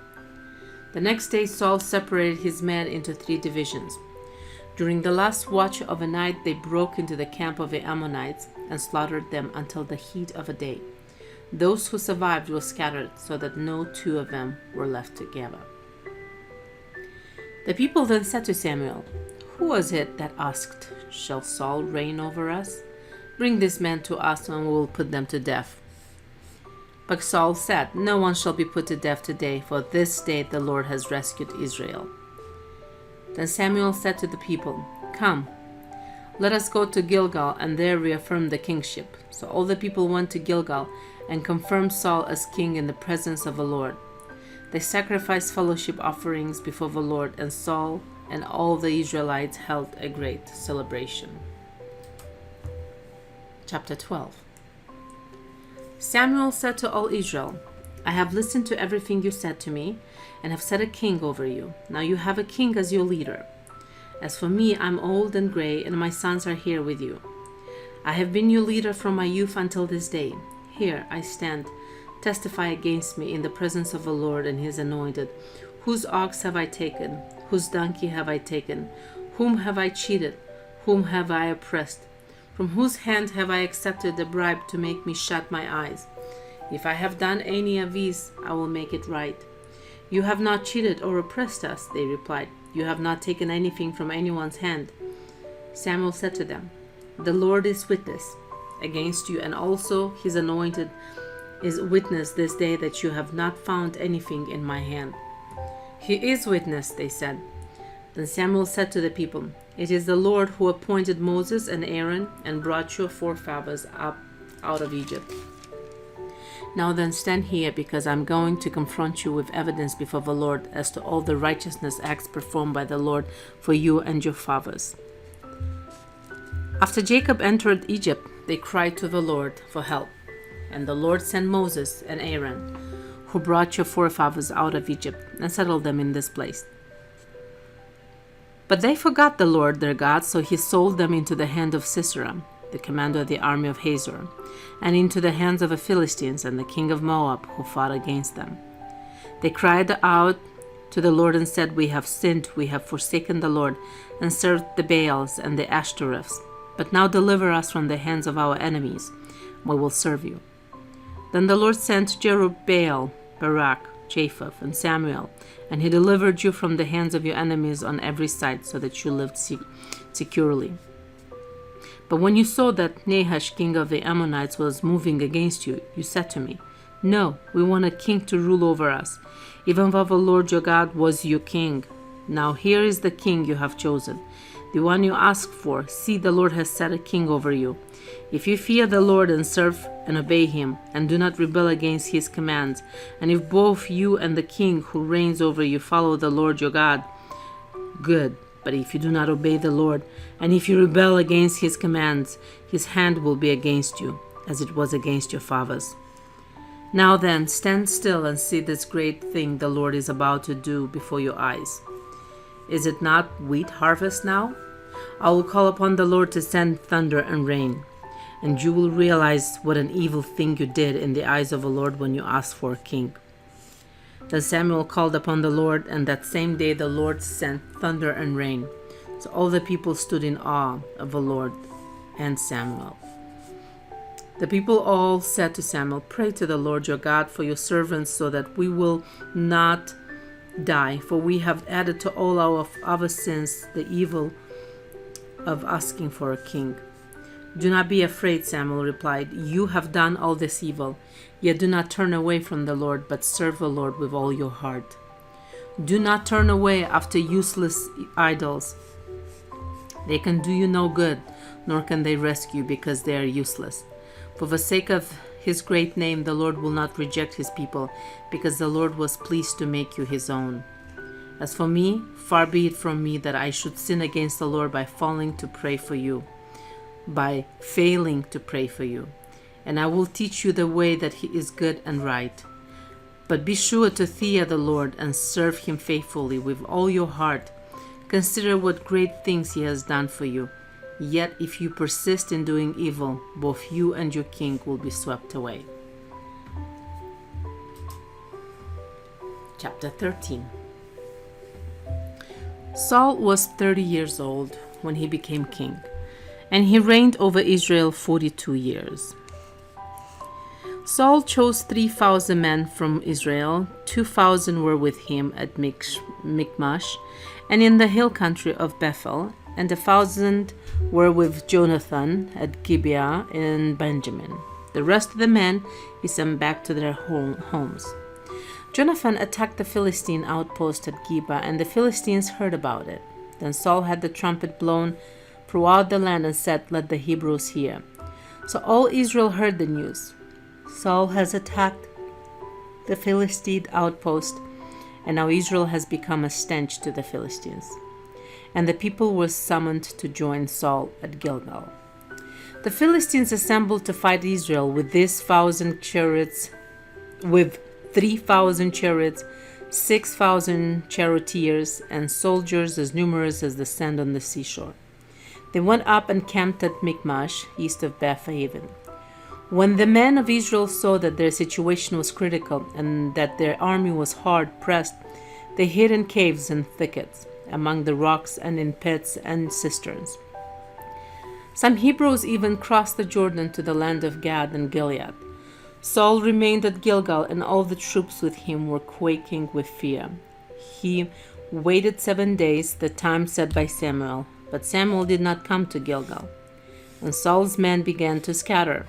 The next day Saul separated his men into 3 divisions. During the last watch of a night, they broke into the camp of the Ammonites and slaughtered them until the heat of a day. Those who survived were scattered, so that no 2 of them were left together. The people then said to Samuel, "Who was it that asked, 'Shall Saul reign over us?' Bring these men to us, and we will put them to death." But Saul said, "No one shall be put to death today, for this day the Lord has rescued Israel." Then Samuel said to the people, "Come, let us go to Gilgal, and there reaffirm the kingship." So all the people went to Gilgal and confirmed Saul as king in the presence of the Lord. They sacrificed fellowship offerings before the Lord, and Saul and all the Israelites held a great celebration. Chapter 12. Samuel said to all Israel, "I have listened to everything you said to me, and have set a king over you. Now you have a king as your leader. As for me, I'm old and gray, and my sons are here with you. I have been your leader from my youth until this day. Here I stand. Testify against me in the presence of the Lord and his anointed. Whose ox have I taken? Whose donkey have I taken? Whom have I cheated? Whom have I oppressed? From whose hand have I accepted a bribe to make me shut my eyes? If I have done any of these, I will make it right." "You have not cheated or oppressed us," they replied. "You have not taken anything from anyone's hand." Samuel said to them, "The Lord is witness against you, and also his anointed is witness this day that you have not found anything in my hand." "He is witness," they said. Then Samuel said to the people, "It is the Lord who appointed Moses and Aaron and brought your forefathers up out of Egypt. Now then stand here, because I'm going to confront you with evidence before the Lord as to all the righteousness acts performed by the Lord for you and your fathers." After Jacob entered Egypt, they cried to the Lord for help. And the Lord sent Moses and Aaron, who brought your forefathers out of Egypt and settled them in this place. But they forgot the Lord their God, so he sold them into the hand of Sisera, the commander of the army of Hazor, and into the hands of the Philistines and the king of Moab, who fought against them. They cried out to the Lord and said, "We have sinned, we have forsaken the Lord, and served the Baals and the Ashtoreths. But now deliver us from the hands of our enemies, we will serve you." Then the Lord sent Jerubbaal, Barak, Japheth, and Samuel, and he delivered you from the hands of your enemies on every side, so that you lived securely. But when you saw that Nahash, king of the Ammonites, was moving against you, you said to me, "No, we want a king to rule over us, even though the Lord your God was your king. Now here is the king you have chosen, the one you asked for. See, the Lord has set a king over you. If you fear the Lord and serve and obey him, and do not rebel against his commands, and if both you and the king who reigns over you follow the Lord your God, good. But if you do not obey the Lord, and if you rebel against his commands, his hand will be against you, as it was against your fathers. Now then, stand still and see this great thing the Lord is about to do before your eyes. Is it not wheat harvest now? I will call upon the Lord to send thunder and rain, and you will realize what an evil thing you did in the eyes of the Lord when you asked for a king. Then Samuel called upon the Lord, and that same day the Lord sent thunder and rain. So all the people stood in awe of the Lord and Samuel. The people all said to Samuel, "Pray to the Lord your God for your servants, so that we will not die, for we have added to all our sins the evil of asking for a king." "Do not be afraid," Samuel replied. "You have done all this evil, yet do not turn away from the Lord, but serve the Lord with all your heart. Do not turn away after useless idols. They can do you no good, nor can they rescue you, because they are useless. For the sake of his great name, the Lord will not reject his people, because the Lord was pleased to make you his own. As for me, far be it from me that I should sin against the Lord by failing to pray for you. And I will teach you the way that he is good and right. But be sure to fear the Lord and serve him faithfully with all your heart. Consider what great things he has done for you. Yet if you persist in doing evil, both you and your king will be swept away." Chapter 13. Saul was 30 years old when he became king, and he reigned over Israel 42 years. Saul chose 3,000 men from Israel. 2,000 were with him at Michmash and in the hill country of Bethel, and 1,000 were with Jonathan at Gibeah in Benjamin. The rest of the men he sent back to their homes. Jonathan attacked the Philistine outpost at Gibeah, and the Philistines heard about it. Then Saul had the trumpet blown throughout the land and said, "Let the Hebrews hear." So all Israel heard the news. Saul has attacked the Philistine outpost, and now Israel has become a stench to the Philistines. And the people were summoned to join Saul at Gilgal. The Philistines assembled to fight Israel with 3,000 chariots, 6,000 charioteers, and soldiers as numerous as the sand on the seashore. They went up and camped at Michmash, east of Beth-aven. When the men of Israel saw that their situation was critical and that their army was hard pressed, they hid in caves and thickets, among the rocks and in pits and cisterns. Some Hebrews even crossed the Jordan to the land of Gad and Gilead. Saul remained at Gilgal, and all the troops with him were quaking with fear. He waited 7 days, the time set by Samuel, but Samuel did not come to Gilgal, and Saul's men began to scatter.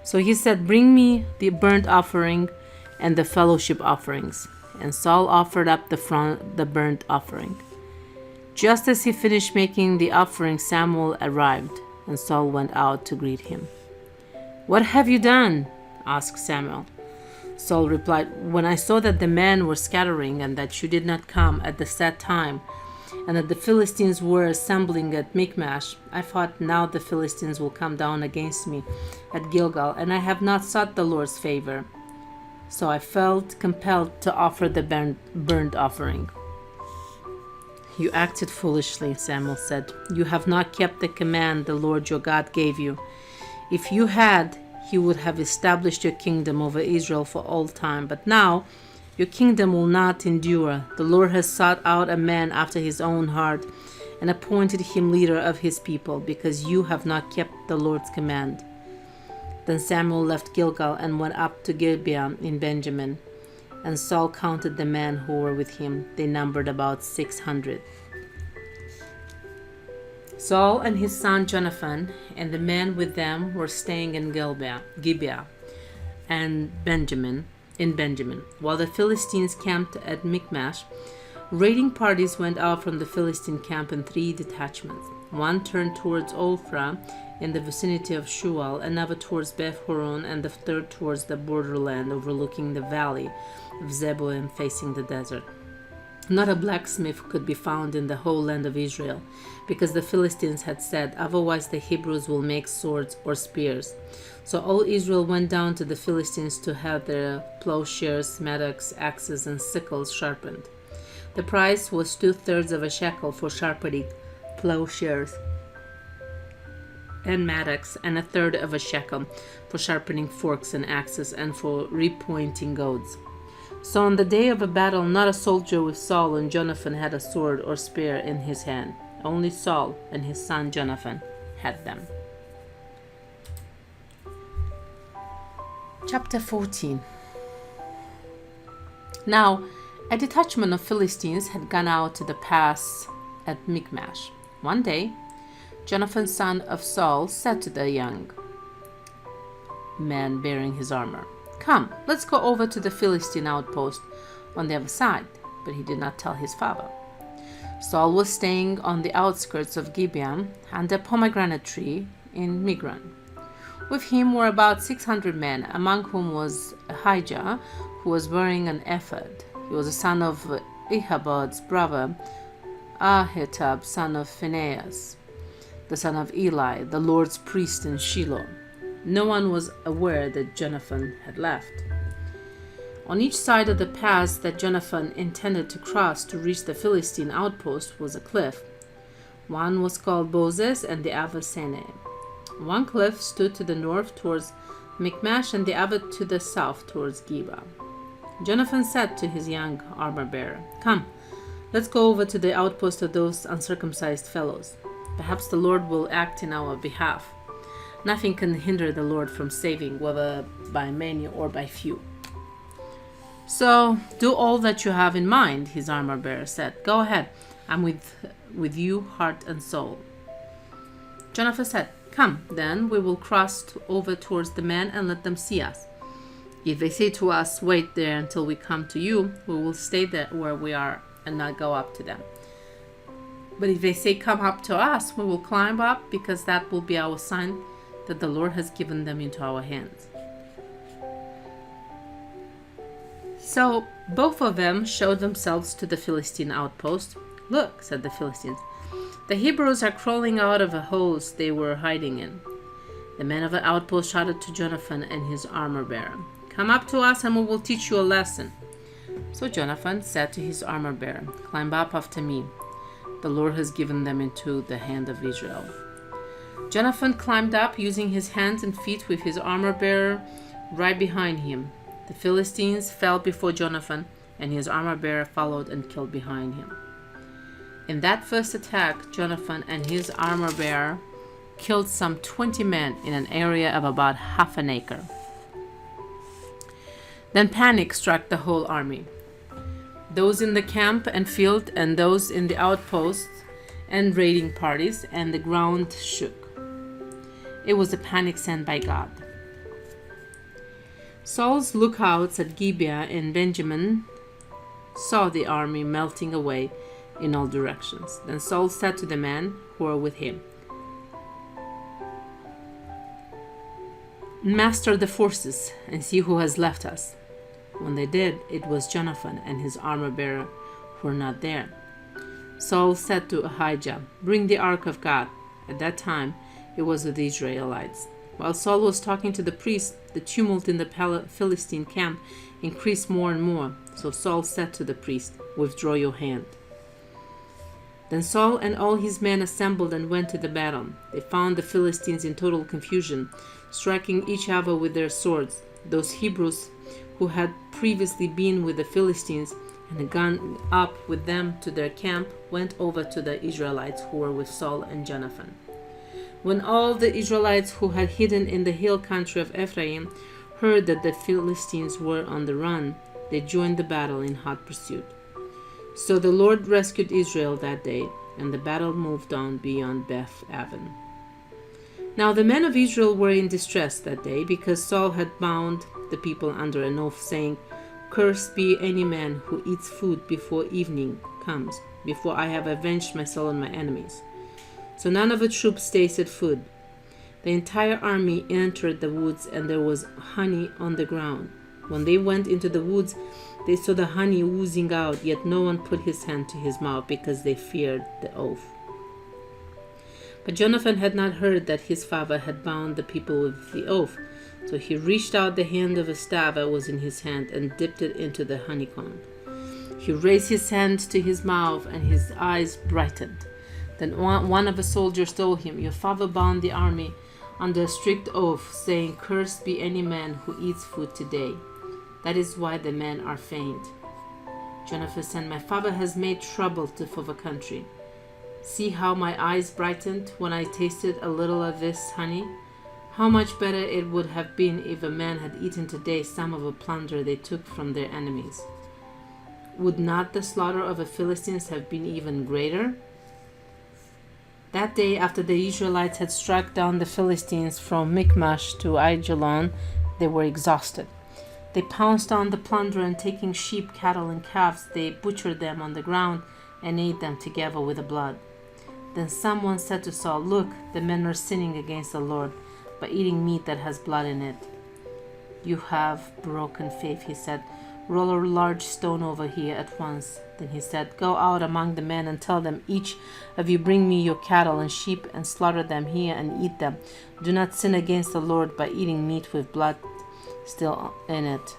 So he said, "Bring me the burnt offering and the fellowship offerings." And Saul offered up the burnt offering. Just as he finished making the offering, Samuel arrived, and Saul went out to greet him. "What have you done?" asked Samuel. Saul replied, "When I saw that the men were scattering, and that you did not come at the set time, and that the Philistines were assembling at Michmash, I thought, now the Philistines will come down against me at Gilgal, and I have not sought the Lord's favor. So I felt compelled to offer the burnt offering." "You acted foolishly," Samuel said. "You have not kept the command the Lord your God gave you. If you had, he would have established your kingdom over Israel for all time. But now your kingdom will not endure. The Lord has sought out a man after his own heart and appointed him leader of his people, because you have not kept the Lord's command." Then Samuel left Gilgal and went up to Gibeah in Benjamin, and Saul counted the men who were with him. They numbered about 600. Saul and his son Jonathan and the men with them were staying in Gibeah and Benjamin, while the Philistines camped at Michmash. Raiding parties went out from the Philistine camp in 3 detachments. One turned towards Ophrah in the vicinity of Shual, another towards Beth-horon, and the third towards the borderland overlooking the valley of Zebulun facing the desert. Not a blacksmith could be found in the whole land of Israel, because the Philistines had said, "Otherwise the Hebrews will make swords or spears." So all Israel went down to the Philistines to have their plowshares, mattocks, axes, and sickles sharpened. The price was 2/3 of a shekel for sharpening plowshares and mattocks, and 1/3 of a shekel for sharpening forks and axes, and for repointing goads. So on the day of a battle, not a soldier with Saul and Jonathan had a sword or spear in his hand. Only Saul and his son Jonathan had them. Chapter 14. Now, a detachment of Philistines had gone out to the pass at Michmash. One day, Jonathan, son of Saul, said to the young man bearing his armor, "Come, let's go over to the Philistine outpost on the other side." But he did not tell his father. Saul was staying on the outskirts of Gibeon under a pomegranate tree in Migron. With him were about 600 men, among whom was Ahijah, who was wearing an ephod. He was the son of Ichabod's brother, Ahitub, son of Phinehas, the son of Eli, the Lord's priest in Shiloh. No one was aware that Jonathan had left. On each side of the pass that Jonathan intended to cross to reach the Philistine outpost was a cliff. One was called Bozez and the other Seneh. One cliff stood to the north towards Michmash and the other to the south towards Geba. Jonathan said to his young armor-bearer, "Come, let's go over to the outpost of those uncircumcised fellows. Perhaps the Lord will act in our behalf. Nothing can hinder the Lord from saving, whether by many or by few." "So do all that you have in mind," his armor-bearer said. "Go ahead. I'm with you, heart and soul." Jonathan said, "Come, then we will cross over towards the men and let them see us. If they say to us, 'Wait there until we come to you,' we will stay there where we are and not go up to them. But if they say, 'Come up to us,' we will climb up, because that will be our sign that the Lord has given them into our hands." So both of them showed themselves to the Philistine outpost. "Look," said the Philistines, "the Hebrews are crawling out of a holes they were hiding in." The men of the outpost shouted to Jonathan and his armor-bearer, "Come up to us and we will teach you a lesson." So Jonathan said to his armor-bearer, "Climb up after me. The Lord has given them into the hand of Israel." Jonathan climbed up, using his hands and feet, with his armor-bearer right behind him. The Philistines fell before Jonathan, and his armor-bearer followed and killed behind him. In that first attack, Jonathan and his armor-bearer killed some 20 men in an area of about half an acre. Then panic struck the whole army, those in the camp and field, and those in the outposts and raiding parties, and the ground shook. It was a panic sent by God. Saul's lookouts at Gibeah in Benjamin saw the army melting away in all directions. Then Saul said to the men who were with him, "Master the forces and see who has left us." When they did, it was Jonathan and his armor-bearer who were not there. Saul said to Ahijah, "Bring the ark of God." At that time, it was with the Israelites. While Saul was talking to the priest, the tumult in the Philistine camp increased more and more. So Saul said to the priest, "Withdraw your hand." Then Saul and all his men assembled and went to the battle. They found the Philistines in total confusion, striking each other with their swords. Those Hebrews who had previously been with the Philistines and had gone up with them to their camp went over to the Israelites who were with Saul and Jonathan. When all the Israelites who had hidden in the hill country of Ephraim heard that the Philistines were on the run, they joined the battle in hot pursuit. So the Lord rescued Israel that day, and the battle moved on beyond Beth Aven. Now the men of Israel were in distress that day, because Saul had bound the people under an oath, saying, "Cursed be any man who eats food before evening comes, before I have avenged myself on my enemies." So none of the troops tasted food. The entire army entered the woods, and there was honey on the ground. When they went into the woods, they saw the honey oozing out, yet no one put his hand to his mouth because they feared the oath. But Jonathan had not heard that his father had bound the people with the oath. So he reached out the hand of a staff that was in his hand and dipped it into the honeycomb. He raised his hand to his mouth, and his eyes brightened. Then one of the soldiers told him, "Your father bound the army under a strict oath, saying, 'Cursed be any man who eats food today.' That is why the men are faint." Jonathan said, "My father has made trouble for the country. See how my eyes brightened when I tasted a little of this honey? How much better it would have been if a man had eaten today some of the plunder they took from their enemies. Would not the slaughter of the Philistines have been even greater?" That day, after the Israelites had struck down the Philistines from Michmash to Aijalon, they were exhausted. They pounced on the plunder, and taking sheep, cattle, and calves, they butchered them on the ground and ate them together with the blood. Then someone said to Saul, "Look, the men are sinning against the Lord by eating meat that has blood in it." "You have broken faith," he said. "Roll a large stone over here at once." Then he said, "Go out among the men and tell them, 'Each of you bring me your cattle and sheep and slaughter them here and eat them. Do not sin against the Lord by eating meat with blood still in it.'"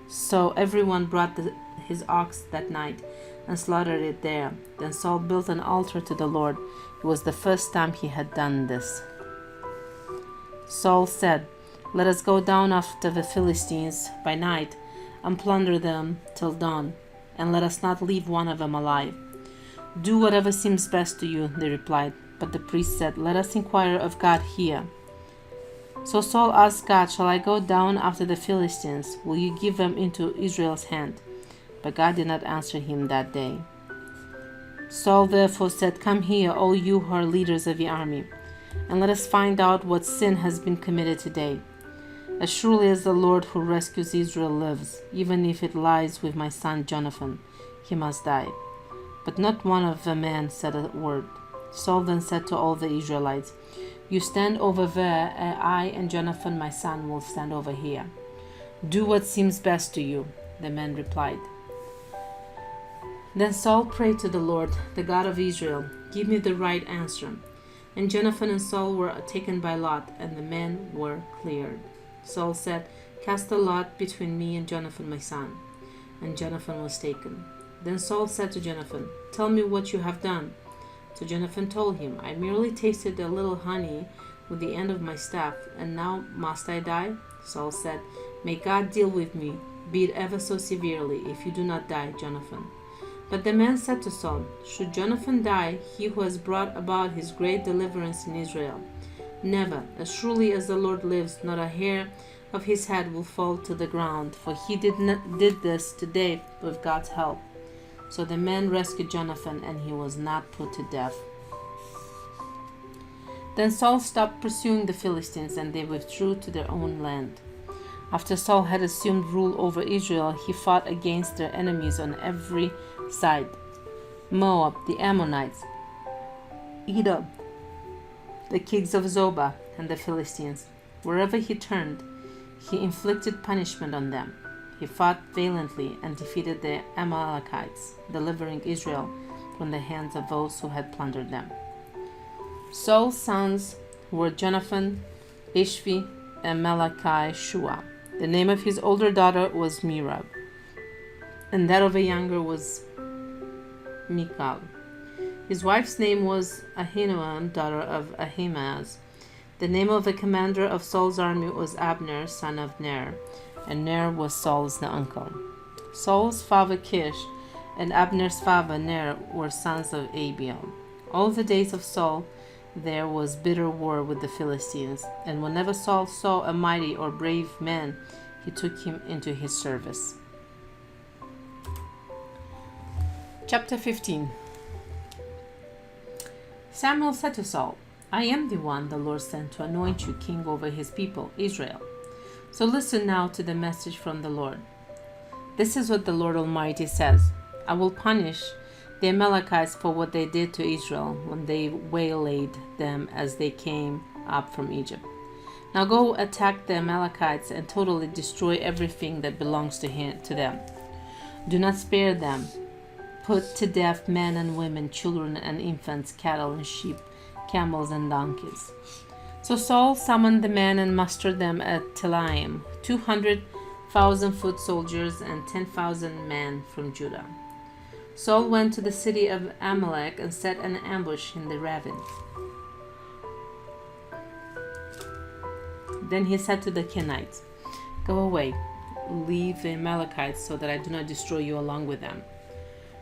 So everyone brought his ox that night and slaughtered it there. Then Saul built an altar to the Lord. It was the first time he had done this. Saul said, "Let us go down after the Philistines by night and plunder them till dawn, and let us not leave one of them alive." "Do whatever seems best to you," they replied. But the priest said, "Let us inquire of God here." So Saul asked God, "Shall I go down after the Philistines? Will you give them into Israel's hand?" But God did not answer him that day. Saul therefore said, "Come here, all you who are leaders of the army, and let us find out what sin has been committed today. As surely as the Lord who rescues Israel lives, even if it lies with my son Jonathan, he must die." But not one of the men said a word. Saul then said to all the Israelites, "You stand over there, and I and Jonathan my son will stand over here. Do what seems best to you." The men replied. Then Saul prayed to the Lord, the God of Israel, "Give me the right answer." And Jonathan and Saul were taken by lot, and the men were cleared. Saul said, "Cast a lot between me and Jonathan my son." And Jonathan was taken. Then Saul said to Jonathan, "Tell me what you have done." So Jonathan told him, "I merely tasted a little honey with the end of my staff, and now must I die?" Saul said, "May God deal with me, be it ever so severely, if you do not die, Jonathan." But the man said to Saul, "Should Jonathan die, he who has brought about his great deliverance in Israel? Never, as surely as the Lord lives, not a hair of his head will fall to the ground, for he did this today with God's help." So the men rescued Jonathan, and he was not put to death. Then Saul stopped pursuing the Philistines, and they withdrew to their own land. After Saul had assumed rule over Israel, he fought against their enemies on every side: Moab, the Ammonites, Edom, the kings of Zobah, and the Philistines. Wherever he turned, he inflicted punishment on them. He fought valiantly and defeated the Amalekites, delivering Israel from the hands of those who had plundered them. Saul's sons were Jonathan, Ishvi, and Malchi-Shua. The name of his older daughter was Merab, and that of the younger was Michal. His wife's name was Ahinoam, daughter of Ahimaaz. The name of the commander of Saul's army was Abner, son of Ner, and Ner was Saul's uncle. Saul's father Kish and Abner's father Ner were sons of Abiel. All the days of Saul there was bitter war with the Philistines, and whenever Saul saw a mighty or brave man, he took him into his service. Chapter 15. Samuel said to Saul, "I am the one the Lord sent to anoint you king over his people, Israel. So listen now to the message from the Lord. This is what the Lord Almighty says. I will punish the Amalekites for what they did to Israel when they waylaid them as they came up from Egypt. Now go attack the Amalekites and totally destroy everything that belongs to them. Do not spare them. Put to death men and women, children and infants, cattle and sheep, camels and donkeys." So Saul summoned the men and mustered them at Telaim, 200,000 foot soldiers and 10,000 men from Judah. Saul went to the city of Amalek and set an ambush in the ravine. Then he said to the Kenites, "Go away, leave the Amalekites, so that I do not destroy you along with them.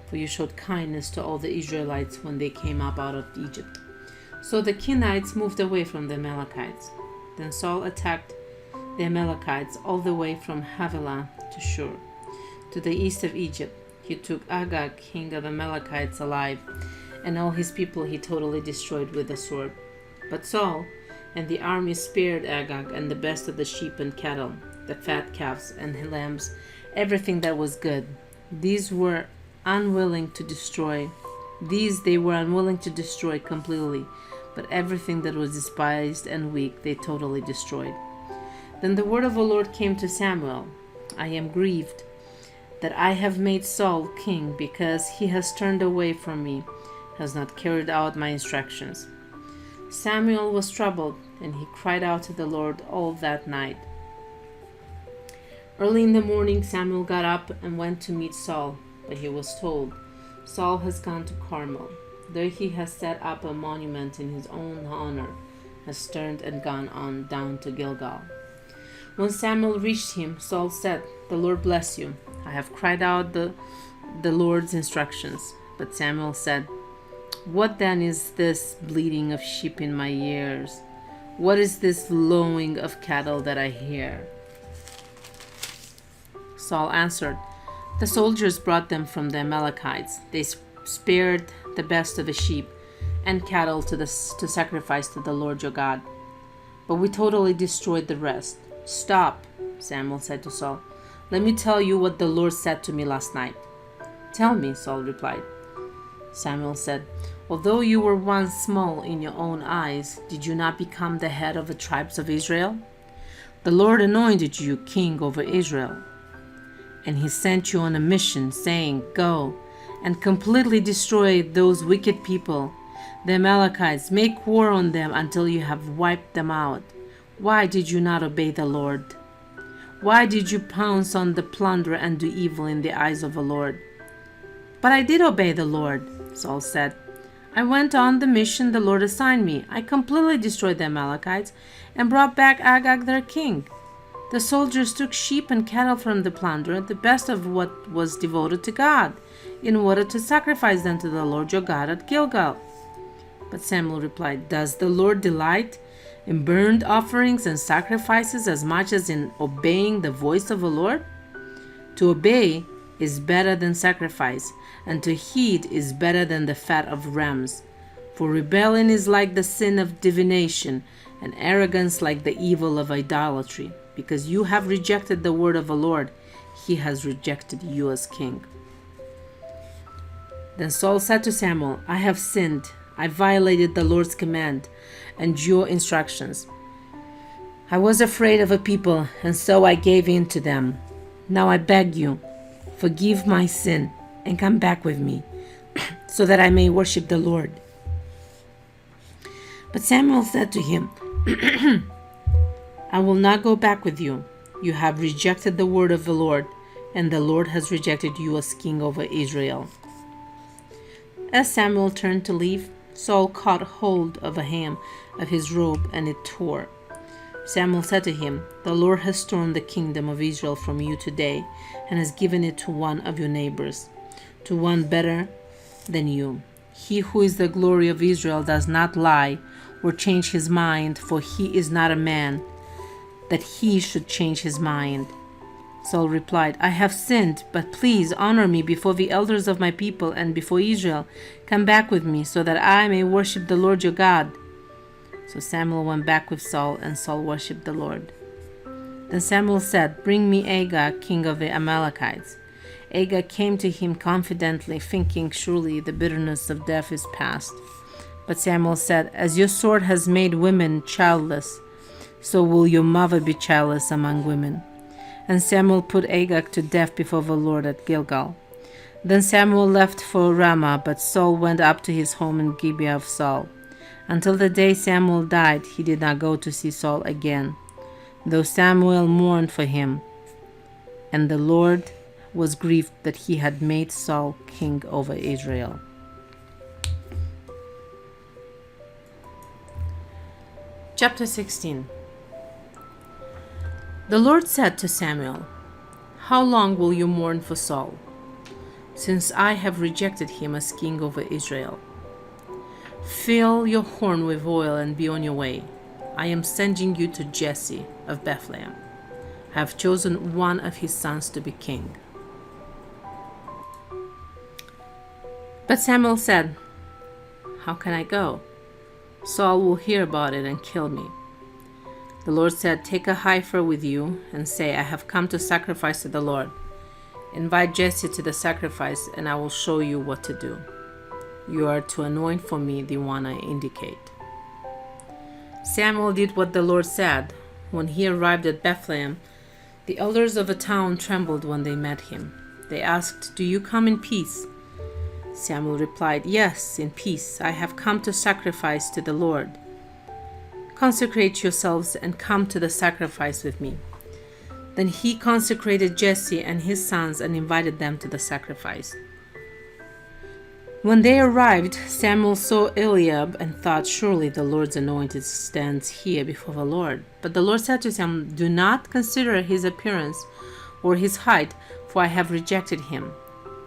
For you showed kindness to all the Israelites when they came up out of Egypt." So the Kenites moved away from the Amalekites. Then Saul attacked the Amalekites all the way from Havilah to Shur, to the east of Egypt. He took Agag, king of Amalekites, alive, and all his people he totally destroyed with the sword. But Saul and the army spared Agag and the best of the sheep and cattle, the fat calves and lambs, everything that was good. These they were unwilling to destroy completely, but everything that was despised and weak they totally destroyed. Then the word of the Lord came to Samuel, "I am grieved that I have made Saul king, because he has turned away from me, has not carried out my instructions." Samuel was troubled, and he cried out to the Lord all that night. Early in the morning Samuel got up and went to meet Saul, but he was told, "Saul has gone to Carmel. There he has set up a monument in his own honor, has turned and gone on down to Gilgal." When Samuel reached him, Saul said, "The Lord bless you. I have cried out the Lord's instructions." But Samuel said, "What then is this bleating of sheep in my ears? What is this lowing of cattle that I hear?" Saul answered, "The soldiers brought them from the Amalekites. They spared the best of the sheep and cattle to sacrifice to the Lord your God, but we totally destroyed the rest." "Stop," Samuel said to Saul. "Let me tell you what the Lord said to me last night." "Tell me," Saul replied. Samuel said, "Although you were once small in your own eyes, did you not become the head of the tribes of Israel? The Lord anointed you king over Israel, and he sent you on a mission, saying, 'Go and completely destroy those wicked people, the Amalekites. Make war on them until you have wiped them out.' Why did you not obey the Lord? Why did you pounce on the plunder and do evil in the eyes of the Lord?" "But I did obey the Lord," Saul said. "I went on the mission the Lord assigned me. I completely destroyed the Amalekites and brought back Agag their king. The soldiers took sheep and cattle from the plunder, the best of what was devoted to God, in order to sacrifice them to the Lord your God at Gilgal." But Samuel replied, "Does the Lord delight in burnt offerings and sacrifices as much as in obeying the voice of the Lord? To obey is better than sacrifice, and to heed is better than the fat of rams. For rebellion is like the sin of divination, and arrogance like the evil of idolatry. Because you have rejected the word of the Lord, he has rejected you as king." Then Saul said to Samuel, "I have sinned. I violated the Lord's command and your instructions. I was afraid of a people, and so I gave in to them. Now I beg you, forgive my sin and come back with me, so that I may worship the Lord." But Samuel said to him, "I will not go back with you. You have rejected the word of the Lord, and the Lord has rejected you as king over Israel." As Samuel turned to leave, Saul caught hold of a hem of his robe, and it tore. Samuel said to him, "The Lord has torn the kingdom of Israel from you today, and has given it to one of your neighbors, to one better than you. He who is the glory of Israel does not lie or change his mind, for he is not a man, that he should change his mind." Saul replied, "I have sinned, but please honor me before the elders of my people and before Israel. Come back with me, so that I may worship the Lord your God." So Samuel went back with Saul, and Saul worshipped the Lord. Then Samuel said, "Bring me Agag, king of the Amalekites." Agag came to him confidently, thinking, "Surely the bitterness of death is past." But Samuel said, "As your sword has made women childless, so will your mother be childless among women. And Samuel put Agag to death before the Lord at Gilgal. Then Samuel left for Ramah, but Saul went up to his home in Gibeah of Saul. Until the day Samuel died, he did not go to see Saul again, though Samuel mourned for him. And the Lord was grieved that he had made Saul king over Israel. Chapter 16. The Lord said to Samuel, "How long will you mourn for Saul, since I have rejected him as king over Israel? Fill your horn with oil and be on your way. I am sending you to Jesse of Bethlehem. I have chosen one of his sons to be king." But Samuel said, "How can I go? Saul will hear about it and kill me." The Lord said, "Take a heifer with you and say, 'I have come to sacrifice to the Lord.' Invite Jesse to the sacrifice, and I will show you what to do. You are to anoint for me the one I indicate." Samuel did what the Lord said. When he arrived at Bethlehem, the elders of the town trembled when they met him. They asked, "Do you come in peace?" Samuel replied, "Yes, in peace. I have come to sacrifice to the Lord. Consecrate yourselves and come to the sacrifice with me." Then he consecrated Jesse and his sons and invited them to the sacrifice. When they arrived, Samuel saw Eliab and thought, "Surely the Lord's anointed stands here before the Lord." But the Lord said to Samuel, "Do not consider his appearance or his height, for I have rejected him.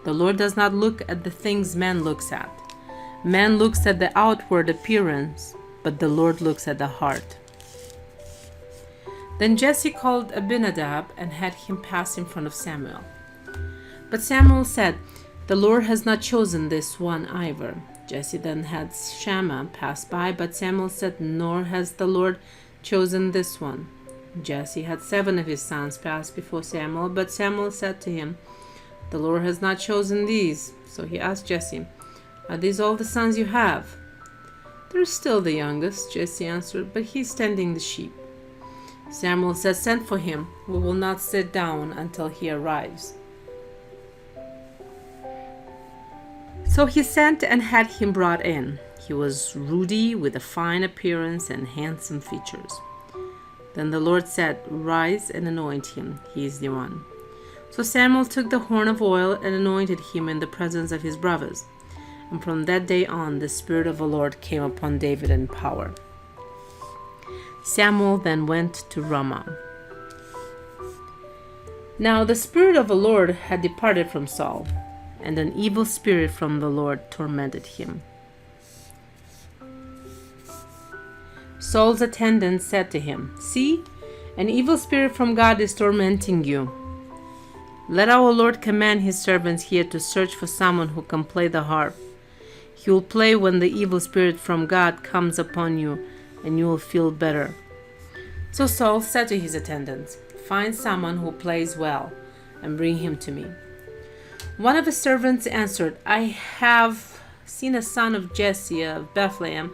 The Lord does not look at the things man looks at. Man looks at the outward appearance, but the Lord looks at the heart." Then Jesse called Abinadab and had him pass in front of Samuel. But Samuel said, "The Lord has not chosen this one either." Jesse then had Shammah pass by, but Samuel said, "Nor has the Lord chosen this one." Jesse had 7 of his sons pass before Samuel, but Samuel said to him, "The Lord has not chosen these." So he asked Jesse, "Are these all the sons you have?" "There is still the youngest," Jesse answered, "but he is tending the sheep." Samuel said, "Send for him. We will not sit down until he arrives." So he sent and had him brought in. He was ruddy, with a fine appearance and handsome features. Then the Lord said, "Rise and anoint him. He is the one." So Samuel took the horn of oil and anointed him in the presence of his brothers. And from that day on, the Spirit of the Lord came upon David in power. Samuel then went to Ramah. Now the Spirit of the Lord had departed from Saul, and an evil spirit from the Lord tormented him. Saul's attendant said to him, "See, an evil spirit from God is tormenting you. Let our Lord command his servants here to search for someone who can play the harp. He will play when the evil spirit from God comes upon you, and you will feel better." So Saul said to his attendants, "Find someone who plays well, and bring him to me." One of the servants answered, "I have seen a son of Jesse of Bethlehem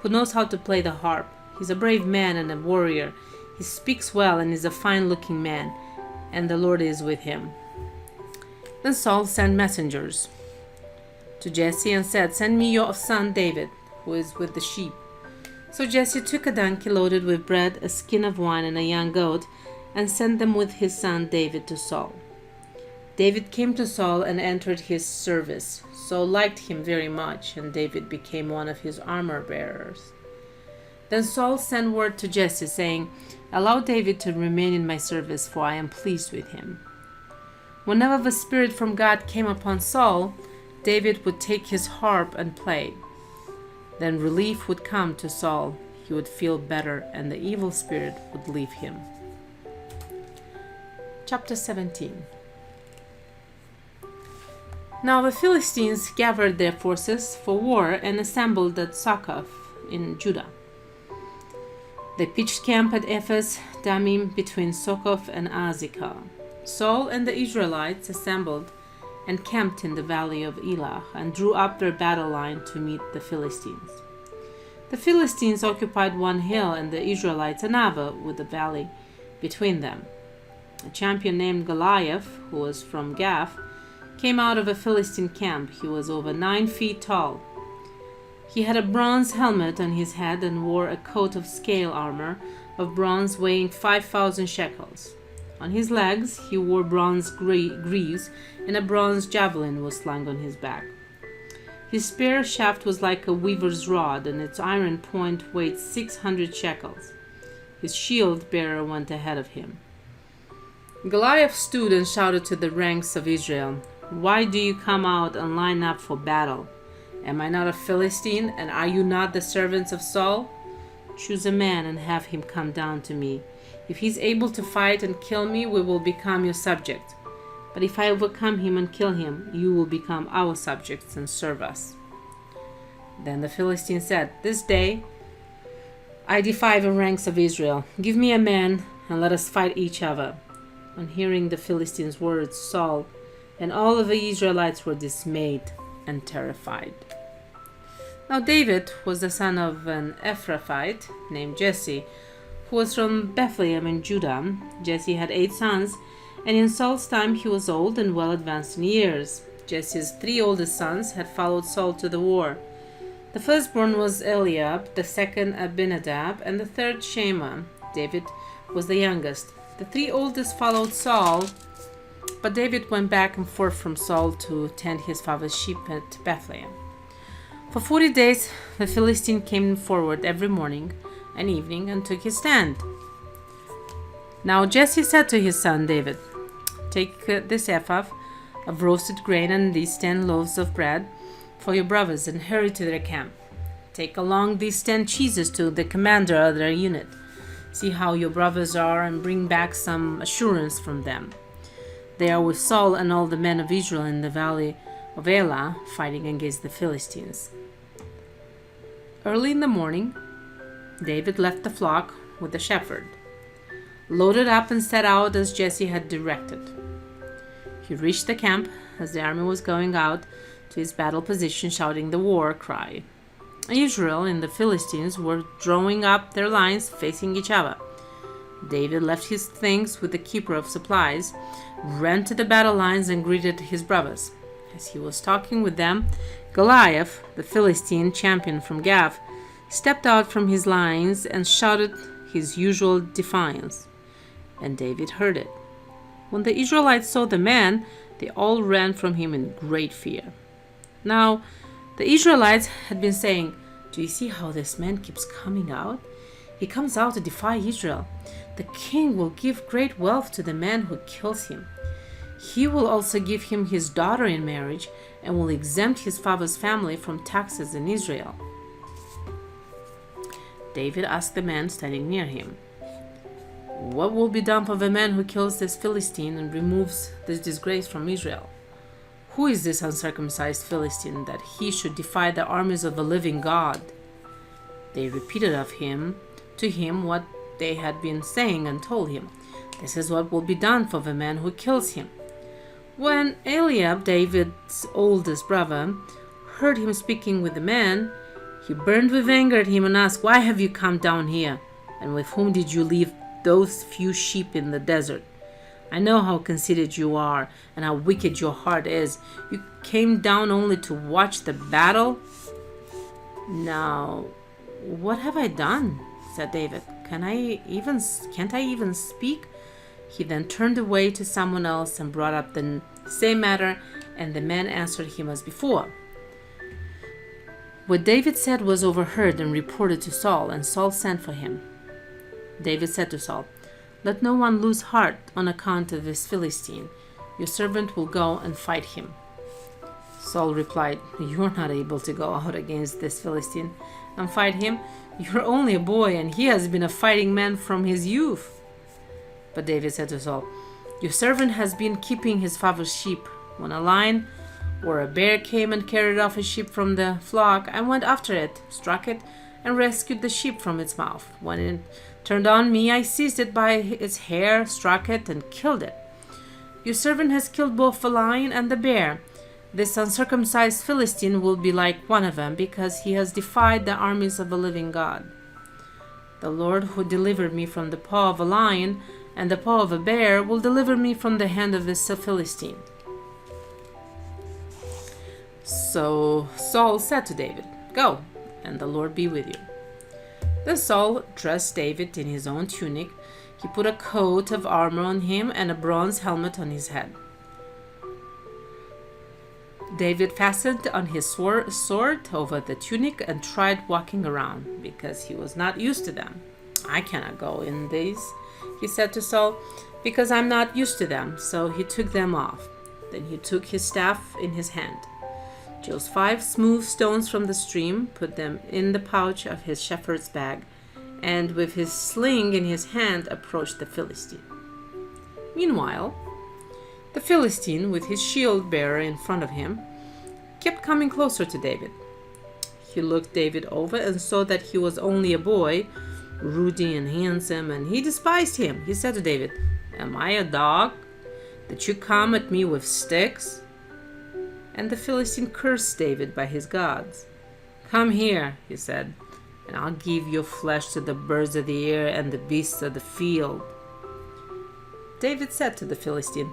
who knows how to play the harp. He's a brave man and a warrior. He speaks well and is a fine-looking man, and the Lord is with him." Then Saul sent messengers to Jesse and said, "Send me your son David, who is with the sheep." So Jesse took a donkey loaded with bread, a skin of wine, and a young goat, and sent them with his son David to Saul. David came to Saul and entered his service. Saul liked him very much, and David became one of his armor-bearers. Then Saul sent word to Jesse, saying, "Allow David to remain in my service, for I am pleased with him." Whenever the Spirit from God came upon Saul, David would take his harp and play. Then relief would come to Saul. He would feel better, and the evil spirit would leave him. Chapter 17. Now the Philistines gathered their forces for war and assembled at Succoth in Judah. They pitched camp at Ephes Dammim between Succoth and Azekah. Saul and the Israelites assembled and camped in the valley of Elah and drew up their battle line to meet the Philistines. The Philistines occupied one hill and the Israelites another, with the valley between them. A champion named Goliath, who was from Gath, came out of a Philistine camp. He was over 9 feet tall. He had a bronze helmet on his head and wore a coat of scale armor of bronze weighing 5,000 shekels. On his legs he wore bronze greaves, and a bronze javelin was slung on his back. His spear shaft was like a weaver's rod, and its iron point weighed 600 shekels. His shield bearer went ahead of him. Goliath stood and shouted to the ranks of Israel, "Why do you come out and line up for battle? Am I not a Philistine, and are you not the servants of Saul? Choose a man and have him come down to me. If he is able to fight and kill me, we will become your subject. But if I overcome him and kill him, you will become our subjects and serve us." Then the Philistine said, "This day I defy the ranks of Israel. Give me a man, and let us fight each other." On hearing the Philistines' words, Saul and all of the Israelites were dismayed and terrified. Now David was the son of an Ephrathite named Jesse, who was from Bethlehem in Judah. Jesse had 8 sons, and in Saul's time he was old and well advanced in years. Jesse's 3 oldest sons had followed Saul to the war. The firstborn was Eliab, the second Abinadab, and the third Shammah. David was the youngest. The 3 oldest followed Saul, but David went back and forth from Saul to tend his father's sheep at Bethlehem. For 40 days the Philistine came forward every morning and evening and took his stand. Now Jesse said to his son David, "Take this ephah of roasted grain and these 10 loaves of bread for your brothers and hurry to their camp. Take along these 10 cheeses to the commander of their unit. See how your brothers are and bring back some assurance from them. They are with Saul and all the men of Israel in the valley of Elah, fighting against the Philistines." Early in the morning, David left the flock with the shepherd, loaded up and set out as Jesse had directed. He reached the camp as the army was going out to his battle position, shouting the war cry. Israel and the Philistines were drawing up their lines facing each other. David left his things with the keeper of supplies, ran to the battle lines and greeted his brothers. As he was talking with them, Goliath, the Philistine champion from Gath, stepped out from his lines and shouted his usual defiance, and David heard it. When the Israelites saw the man, they all ran from him in great fear. Now, the Israelites had been saying, "Do you see how this man keeps coming out? He comes out to defy Israel. The king will give great wealth to the man who kills him. He will also give him his daughter in marriage and will exempt his father's family from taxes in Israel." David asked the man standing near him, "What will be done for the man who kills this Philistine and removes this disgrace from Israel? Who is this uncircumcised Philistine that he should defy the armies of the living God?" They repeated to him what they had been saying and told him, "This is what will be done for the man who kills him." When Eliab, David's oldest brother, heard him speaking with the man, he burned with anger at him and asked, "Why have you come down here? And with whom did you leave those few sheep in the desert? I know how conceited you are and how wicked your heart is. You came down only to watch the battle?" "Now, what have I done?" said David. Can't I even speak?" He then turned away to someone else and brought up the same matter, and the man answered him as before. What David said was overheard and reported to Saul, and Saul sent for him. David said to Saul, "Let no one lose heart on account of this Philistine. Your servant will go and fight him." Saul replied, "You are not able to go out against this Philistine and fight him. You are only a boy, and he has been a fighting man from his youth." But David said to Saul, "Your servant has been keeping his father's sheep. When a lion or a bear came and carried off a sheep from the flock, I went after it, struck it, and rescued the sheep from its mouth. When it turned on me, I seized it by its hair, struck it, and killed it. Your servant has killed both the lion and the bear. This uncircumcised Philistine will be like one of them, because he has defied the armies of the living God. The Lord who delivered me from the paw of a lion and the paw of a bear will deliver me from the hand of this Philistine." So Saul said to David, "Go, and the Lord be with you." Then Saul dressed David in his own tunic. He put a coat of armor on him and a bronze helmet on his head. David fastened on his sword over the tunic and tried walking around, because he was not used to them. "I cannot go in these," he said to Saul, "because I'm not used to them." So he took them off. Then he took his staff in his hand, chose 5 smooth stones from the stream, put them in the pouch of his shepherd's bag, and with his sling in his hand approached the Philistine. Meanwhile, the Philistine, with his shield bearer in front of him, kept coming closer to David. He looked David over and saw that he was only a boy, ruddy and handsome, and he despised him. He said to David, "Am I a dog, that you come at me with sticks?" And the Philistine cursed David by his gods. "Come here," he said, "and I'll give your flesh to the birds of the air and the beasts of the field." David said to the Philistine,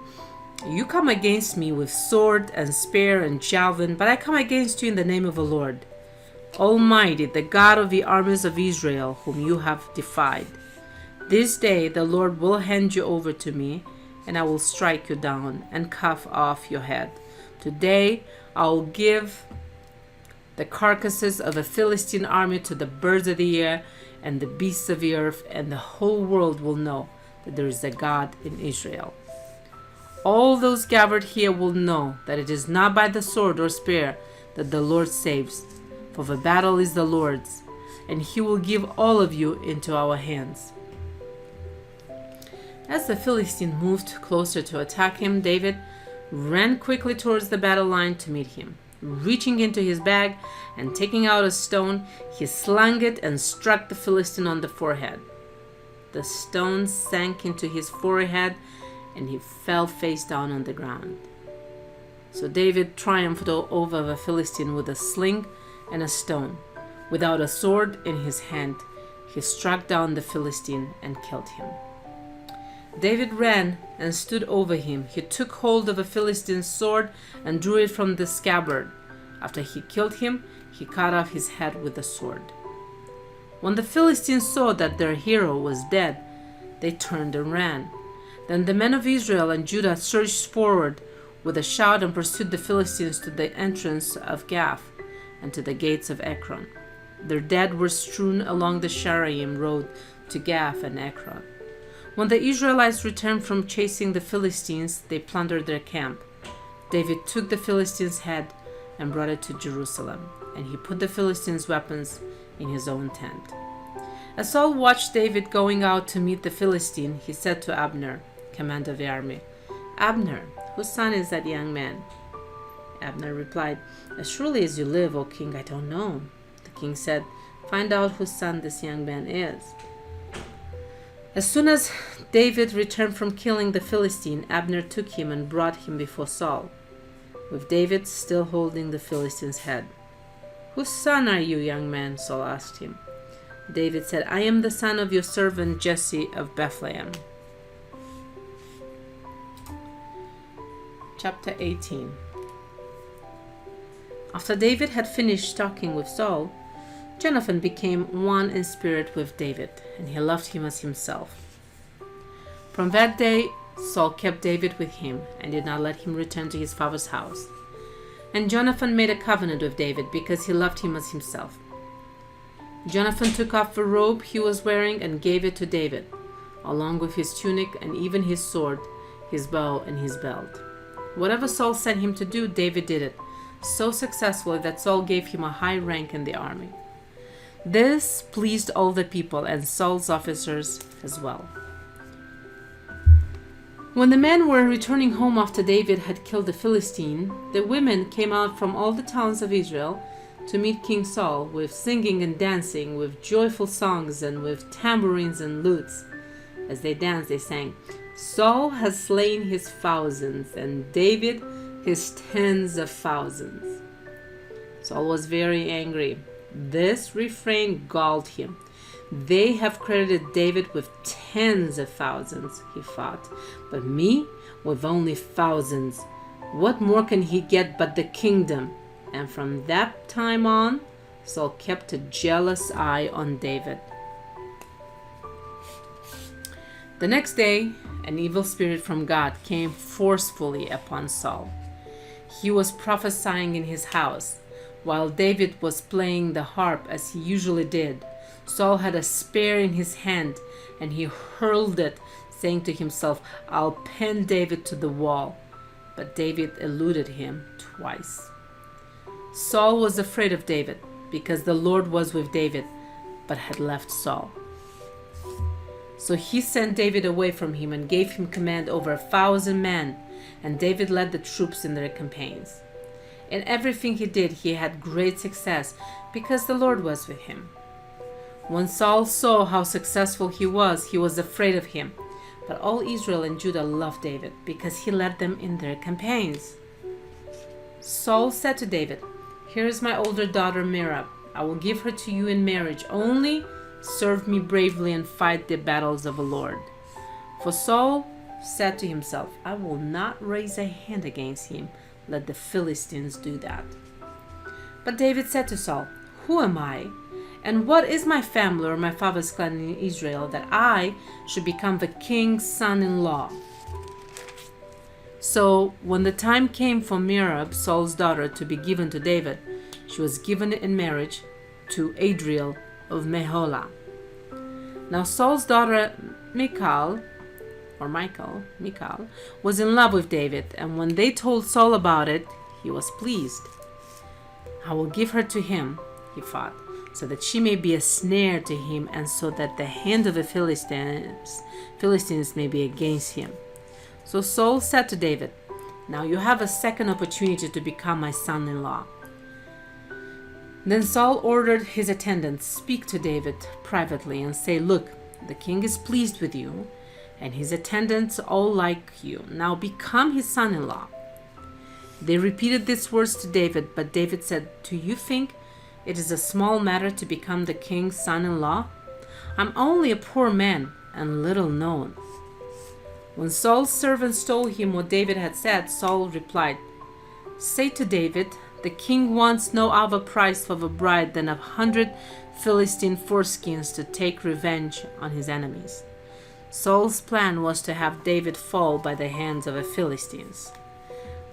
"You come against me with sword and spear and javelin, but I come against you in the name of the Lord Almighty, the God of the armies of Israel, whom you have defied. This day the Lord will hand you over to me, and I will strike you down and cut off your head. Today I will give the carcasses of a Philistine army to the birds of the air and the beasts of the earth, and the whole world will know that there is a God in Israel. All those gathered here will know that it is not by the sword or spear that the Lord saves, for the battle is the Lord's, and he will give all of you into our hands." As the Philistine moved closer to attack him, David ran quickly towards the battle line to meet him. Reaching into his bag and taking out a stone, he slung it and struck the Philistine on the forehead. The stone sank into his forehead, and he fell face down on the ground. So David triumphed over the Philistine with a sling and a stone. Without a sword in his hand, he struck down the Philistine and killed him. David ran and stood over him. He took hold of a Philistine's sword and drew it from the scabbard. After he killed him, he cut off his head with the sword. When the Philistines saw that their hero was dead, they turned and ran. Then the men of Israel and Judah surged forward with a shout and pursued the Philistines to the entrance of Gath and to the gates of Ekron. Their dead were strewn along the Sharaim road to Gath and Ekron. When the Israelites returned from chasing the Philistines, they plundered their camp. David took the Philistines' head and brought it to Jerusalem, and he put the Philistines' weapons in his own tent. As Saul watched David going out to meet the Philistine, he said to Abner, commander of the army, "Abner, whose son is that young man?" Abner replied, "As surely as you live, O king, I don't know." The king said, "Find out whose son this young man is." As soon as David returned from killing the Philistine, Abner took him and brought him before Saul, with David still holding the Philistine's head. "Whose son are you, young man?" Saul asked him. David said, "I am the son of your servant Jesse of Bethlehem." Chapter 18. After David had finished talking with Saul, Jonathan became one in spirit with David, and he loved him as himself. From that day, Saul kept David with him and did not let him return to his father's house. And Jonathan made a covenant with David because he loved him as himself. Jonathan took off the robe he was wearing and gave it to David, along with his tunic and even his sword, his bow, and his belt. Whatever Saul sent him to do, David did it, so successfully that Saul gave him a high rank in the army. This pleased all the people and Saul's officers as well. When the men were returning home after David had killed the Philistine, the women came out from all the towns of Israel to meet King Saul with singing and dancing, with joyful songs and with tambourines and lutes. As they danced, they sang, "Saul has slain his thousands, and David his tens of thousands. Saul was very angry. This refrain galled him. They have credited David with tens of thousands, he thought, but me with only thousands. What more can he get but the kingdom? And from that time on, Saul kept a jealous eye on David. The next day, an evil spirit from God came forcefully upon Saul. He was prophesying in his house, while David was playing the harp as he usually did. Saul had a spear in his hand, and he hurled it, saying to himself, "I'll pin David to the wall." But David eluded him twice. Saul was afraid of David, because the Lord was with David, but had left Saul. So he sent David away from him and gave him command over 1,000 men, and David led the troops in their campaigns. In everything he did, he had great success, because the Lord was with him. When Saul saw how successful he was afraid of him. But all Israel and Judah loved David, because he led them in their campaigns. Saul said to David, "Here is my older daughter Merab. I will give her to you in marriage. Only serve me bravely and fight the battles of the Lord." For Saul said to himself, "I will not raise a hand against him. Let the Philistines do that." But David said to Saul, "Who am I? And what is my family or my father's clan in Israel that I should become the king's son-in-law?" So when the time came for Merab, Saul's daughter, to be given to David, she was given in marriage to Adriel of Meholah. Now Saul's daughter Michal was in love with David, and when they told Saul about it, he was pleased. "I will give her to him," he thought, "so that she may be a snare to him, and so that the hand of the Philistines may be against him." So Saul said to David, "Now you have a second opportunity to become my son-in-law." Then Saul ordered his attendants, "Speak to David privately and say, 'Look, the king is pleased with you, and his attendants all like you. Now become his son-in-law.'" They repeated these words to David, but David said, "Do you think it is a small matter to become the king's son-in-law? I'm only a poor man and little known." When Saul's servants told him what David had said, Saul replied, "Say to David, the king wants no other price for the bride than 100 Philistine foreskins to take revenge on his enemies." Saul's plan was to have David fall by the hands of the Philistines.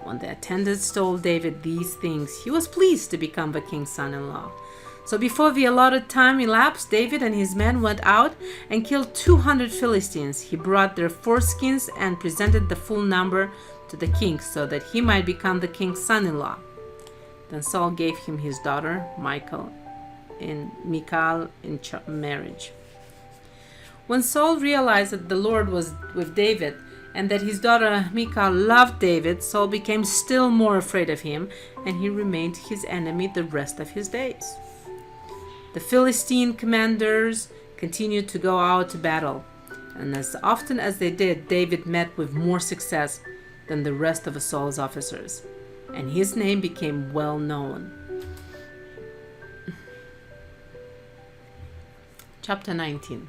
When the attendants told David these things, he was pleased to become the king's son-in-law. So before the allotted time elapsed, David and his men went out and killed 200 Philistines. He brought their foreskins and presented the full number to the king, so that he might become the king's son-in-law. Then Saul gave him his daughter Michal in marriage. When Saul realized that the Lord was with David, and that his daughter Michal loved David, Saul became still more afraid of him, and he remained his enemy the rest of his days. The Philistine commanders continued to go out to battle, and as often as they did, David met with more success than the rest of Saul's officers, and his name became well known. Chapter 19.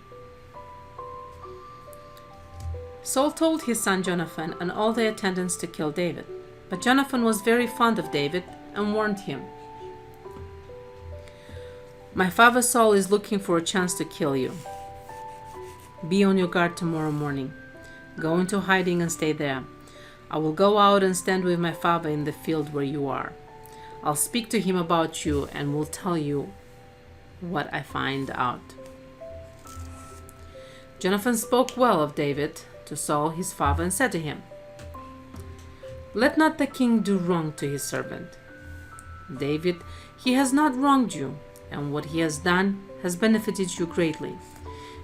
Saul told his son Jonathan and all the attendants to kill David, but Jonathan was very fond of David and warned him, "My father Saul is looking for a chance to kill you. Be on your guard tomorrow morning. Go into hiding and stay there. I will go out and stand with my father in the field where you are. I'll speak to him about you and will tell you what I find out." Jonathan spoke well of David to Saul his father and said to him, "Let not the king do wrong to his servant. David, he has not wronged you, and what he has done has benefited you greatly.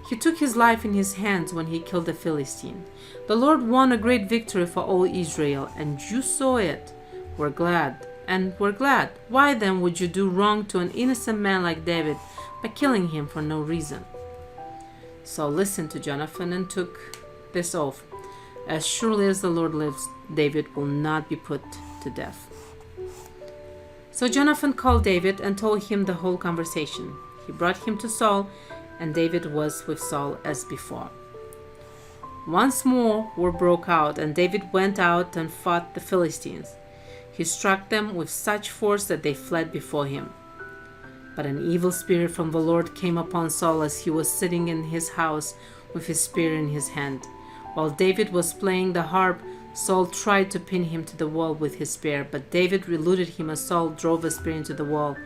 He took his life in his hands when he killed the Philistine. The Lord won a great victory for all Israel, and you saw it. We're glad. Why then would you do wrong to an innocent man like David by killing him for no reason?" Saul listened to Jonathan and took this oath: "As surely as the Lord lives, David will not be put to death. So Jonathan called David and told him the whole conversation. He brought him to Saul, and David was with Saul as before. Once more war broke out, and David went out and fought the Philistines. He struck them with such force that they fled before him. But an evil spirit from the Lord came upon Saul as he was sitting in his house with his spear in his hand. While David was playing the harp, Saul tried to pin him to the wall with his spear, but David eluded him as Saul drove the spear into the wall.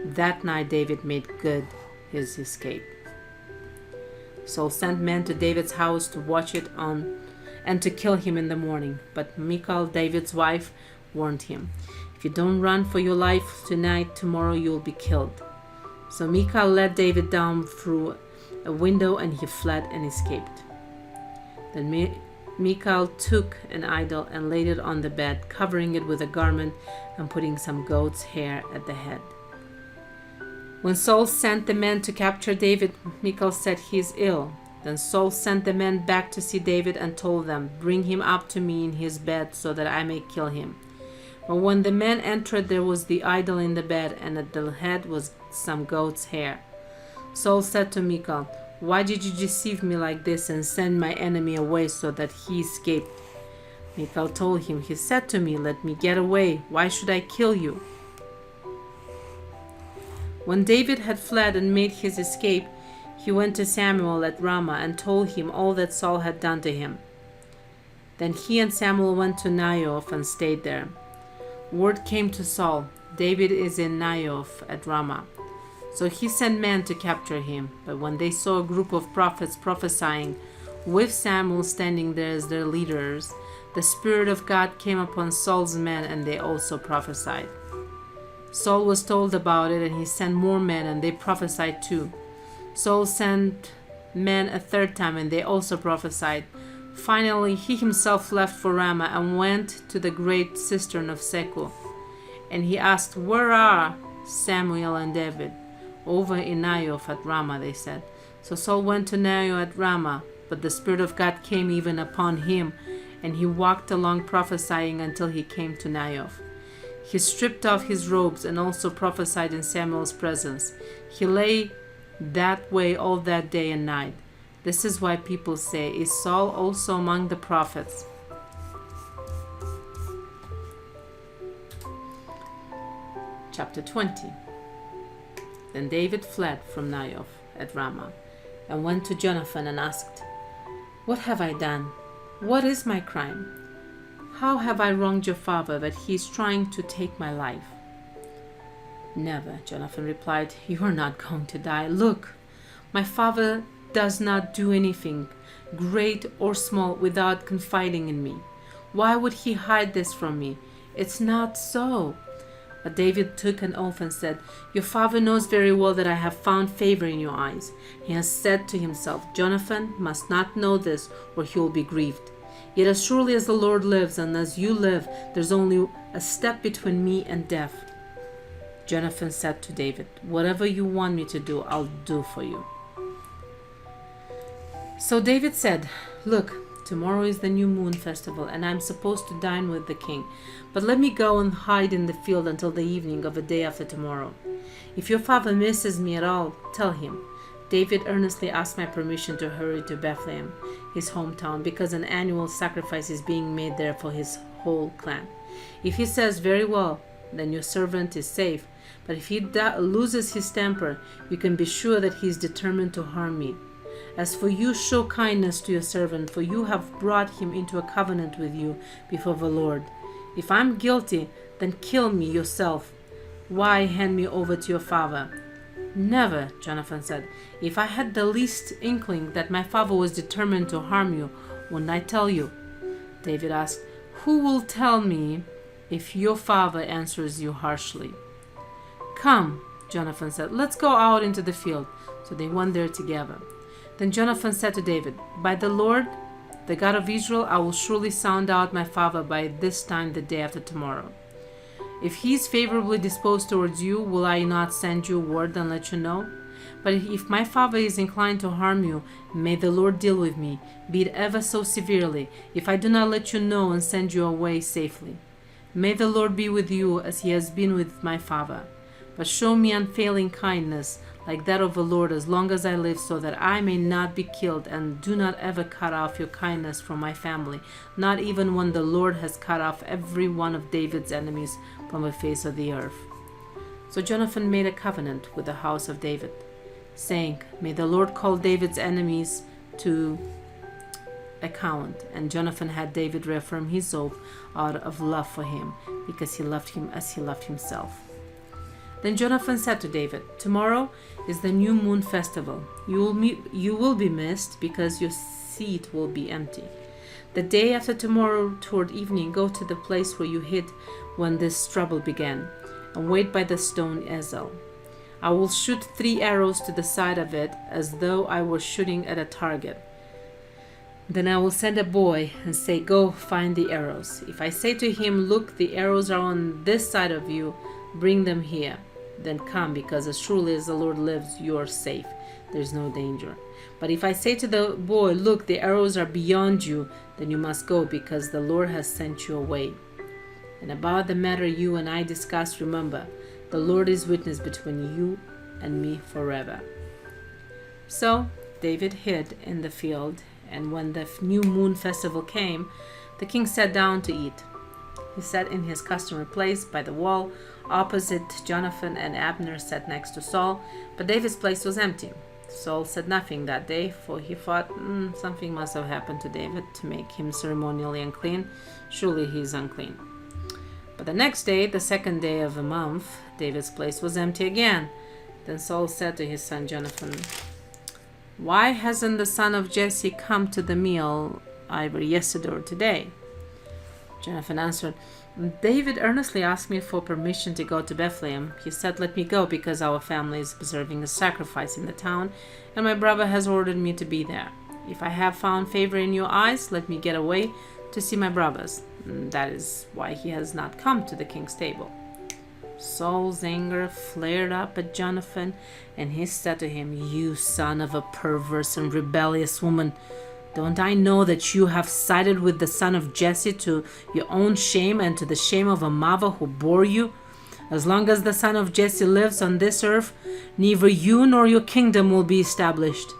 That night David made good his escape. Saul sent men to David's house to watch it on and to kill him in the morning. But Michal, David's wife, warned him, "If you don't run for your life tonight, tomorrow you will be killed." So Michal let David down through a window, and he fled and escaped. Then Michal took an idol and laid it on the bed, covering it with a garment and putting some goat's hair at the head. When Saul sent the men to capture David, Michal said, "He is ill." Then Saul sent the men back to see David and told them, "Bring him up to me in his bed so that I may kill him." But when the men entered, there was the idol in the bed, and at the head was some goat's hair. Saul said to Michal, "Why did you deceive me like this and send my enemy away so that he escaped?" Michal told him, "He said to me, 'Let me get away. Why should I kill you?'" When David had fled and made his escape, he went to Samuel at Ramah and told him all that Saul had done to him. Then he and Samuel went to Naioth and stayed there. Word came to Saul, "David is in Naioth at Ramah." So he sent men to capture him. But when they saw a group of prophets prophesying, with Samuel standing there as their leaders, the Spirit of God came upon Saul's men, and they also prophesied. Saul was told about it, and he sent more men, and they prophesied too. Saul sent men a third time, and they also prophesied. Finally, he himself left for Ramah and went to the great cistern of Seku. And he asked, "Where are Samuel and David?" "Over in Naioth at Ramah," they said. So Saul went to Naioth at Ramah, but the Spirit of God came even upon him, and he walked along prophesying until he came to Naioth. He stripped off his robes and also prophesied in Samuel's presence. He lay that way all that day and night. This is why people say, "Is Saul also among the prophets?" Chapter 20. Then David fled from Naioth at Ramah and went to Jonathan and asked, "What have I done? What is my crime? How have I wronged your father that he is trying to take my life?" "Never," Jonathan replied. "You are not going to die. Look, my father does not do anything, great or small, without confiding in me. Why would he hide this from me? It's not so." But David took an oath and said, "Your father knows very well that I have found favor in your eyes. He has said to himself, 'Jonathan must not know this, or he will be grieved.' Yet as surely as the Lord lives and as you live, there's only a step between me and death." Jonathan said to David, "Whatever you want me to do, I'll do for you." So David said, "Look, tomorrow is the new moon festival, and I'm supposed to dine with the king. But let me go and hide in the field until the evening of the day after tomorrow. If your father misses me at all, tell him, 'David earnestly asked my permission to hurry to Bethlehem, his hometown, because an annual sacrifice is being made there for his whole clan.' If he says, 'Very well,' then your servant is safe. But if he loses his temper, you can be sure that he is determined to harm me. As for you, show kindness to your servant, for you have brought him into a covenant with you before the Lord. If I'm guilty, then kill me yourself. Why hand me over to your father?" "Never," Jonathan said. "If I had the least inkling that my father was determined to harm you, wouldn't I tell you?" David asked, "Who will tell me if your father answers you harshly?" "Come," Jonathan said, "let's go out into the field." So they went there together. Then Jonathan said to David, "By the Lord, the God of Israel, I will surely sound out my father by this time the day after tomorrow. If he is favorably disposed towards you, will I not send you word and let you know? But if my father is inclined to harm you, may the Lord deal with me, be it ever so severely, if I do not let you know and send you away safely." May the Lord be with you as he has been with my father. But show me unfailing kindness like that of the Lord as long as I live, so that I may not be killed, and do not ever cut off your kindness from my family, not even when the Lord has cut off every one of David's enemies from the face of the earth. So Jonathan made a covenant with the house of David, saying, May the Lord call David's enemies to account. And Jonathan had David reaffirm his oath out of love for him, because he loved him as he loved himself. Then Jonathan said to David, Tomorrow is the new moon festival. You will be missed, because your seat will be empty. The day after tomorrow, toward evening, go to the place where you hid when this trouble began, and wait by the stone Ezel. I will shoot 3 arrows to the side of it, as though I were shooting at a target. Then I will send a boy and say, Go find the arrows. If I say to him, Look, the arrows are on this side of you, bring them here. Then come, because as surely as the Lord lives, you are safe. There's no danger. But if I say to the boy, Look, the arrows are beyond you, then you must go, because the Lord has sent you away. And about the matter you and I discussed, remember, the Lord is witness between you and me forever. So David hid in the field, and when the new moon festival came, the king sat down to eat. He sat in his customary place by the wall, opposite Jonathan, and Abner sat next to Saul, but David's place was empty. Saul said nothing that day, for he thought, something must have happened to David to make him ceremonially unclean. Surely he is unclean. But the next day, the 2nd day of the month, David's place was empty again. Then Saul said to his son Jonathan, Why hasn't the son of Jesse come to the meal either yesterday or today? Jonathan answered, David earnestly asked me for permission to go to Bethlehem. He said, Let me go, because our family is observing a sacrifice in the town, and my brother has ordered me to be there. If I have found favor in your eyes, let me get away to see my brothers. That is why he has not come to the king's table. Saul's anger flared up at Jonathan, and he said to him, You son of a perverse and rebellious woman, don't I know that you have sided with the son of Jesse to your own shame and to the shame of a mother who bore you? As long as the son of Jesse lives on this earth, neither you nor your kingdom will be established.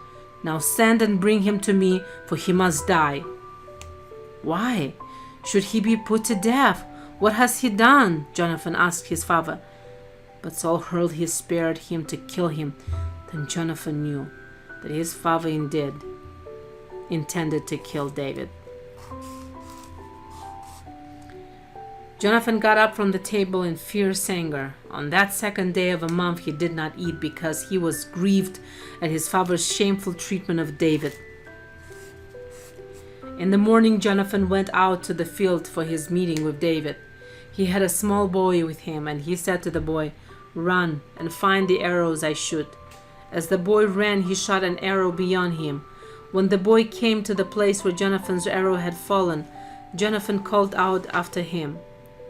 Now send and bring him to me, for he must die. Why should he be put to death? What has he done? Jonathan asked his father. But Saul hurled his spear at him to kill him. Then Jonathan knew that his father indeed intended to kill David. Jonathan got up from the table in fierce anger. On that 2nd day of a month he did not eat, because he was grieved at his father's shameful treatment of David. In the morning Jonathan went out to the field for his meeting with David. He had a small boy with him, and he said to the boy, Run and find the arrows I shoot. As the boy ran, he shot an arrow beyond him. When the boy came to the place where Jonathan's arrow had fallen, Jonathan called out after him,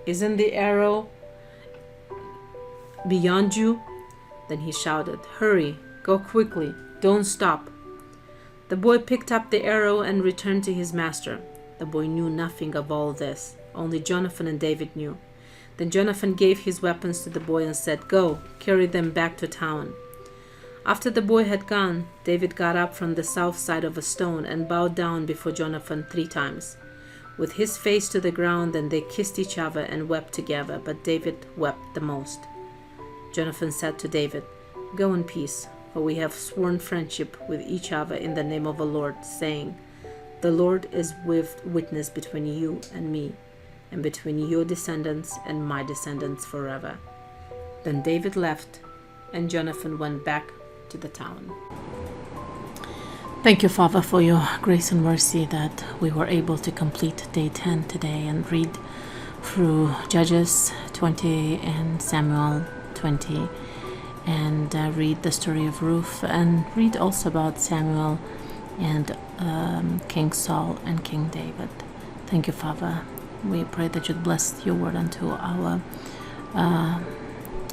Isn't the arrow beyond you? Then he shouted, Hurry, go quickly, don't stop. The boy picked up the arrow and returned to his master. The boy knew nothing of all this. Only Jonathan and David knew. Then Jonathan gave his weapons to the boy and said, Go, carry them back to town. After the boy had gone, David got up from the south side of a stone and bowed down before Jonathan 3 times, with his face to the ground, and they kissed each other and wept together, but David wept the most. Jonathan said to David, Go in peace, for we have sworn friendship with each other in the name of the Lord, saying, The Lord is witness between you and me, and between your descendants and my descendants forever. Then David left, and Jonathan went back to the town. Thank you, Father, for your grace and mercy that we were able to complete day 10 today and read through Judges 20 and Samuel 20, and read the story of Ruth, and read also about Samuel and King Saul and King David. Thank you, Father. We pray that you'd bless your word unto our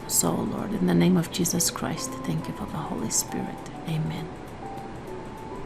soul, Lord. In the name of Jesus Christ, thank you for the Holy Spirit. Amen.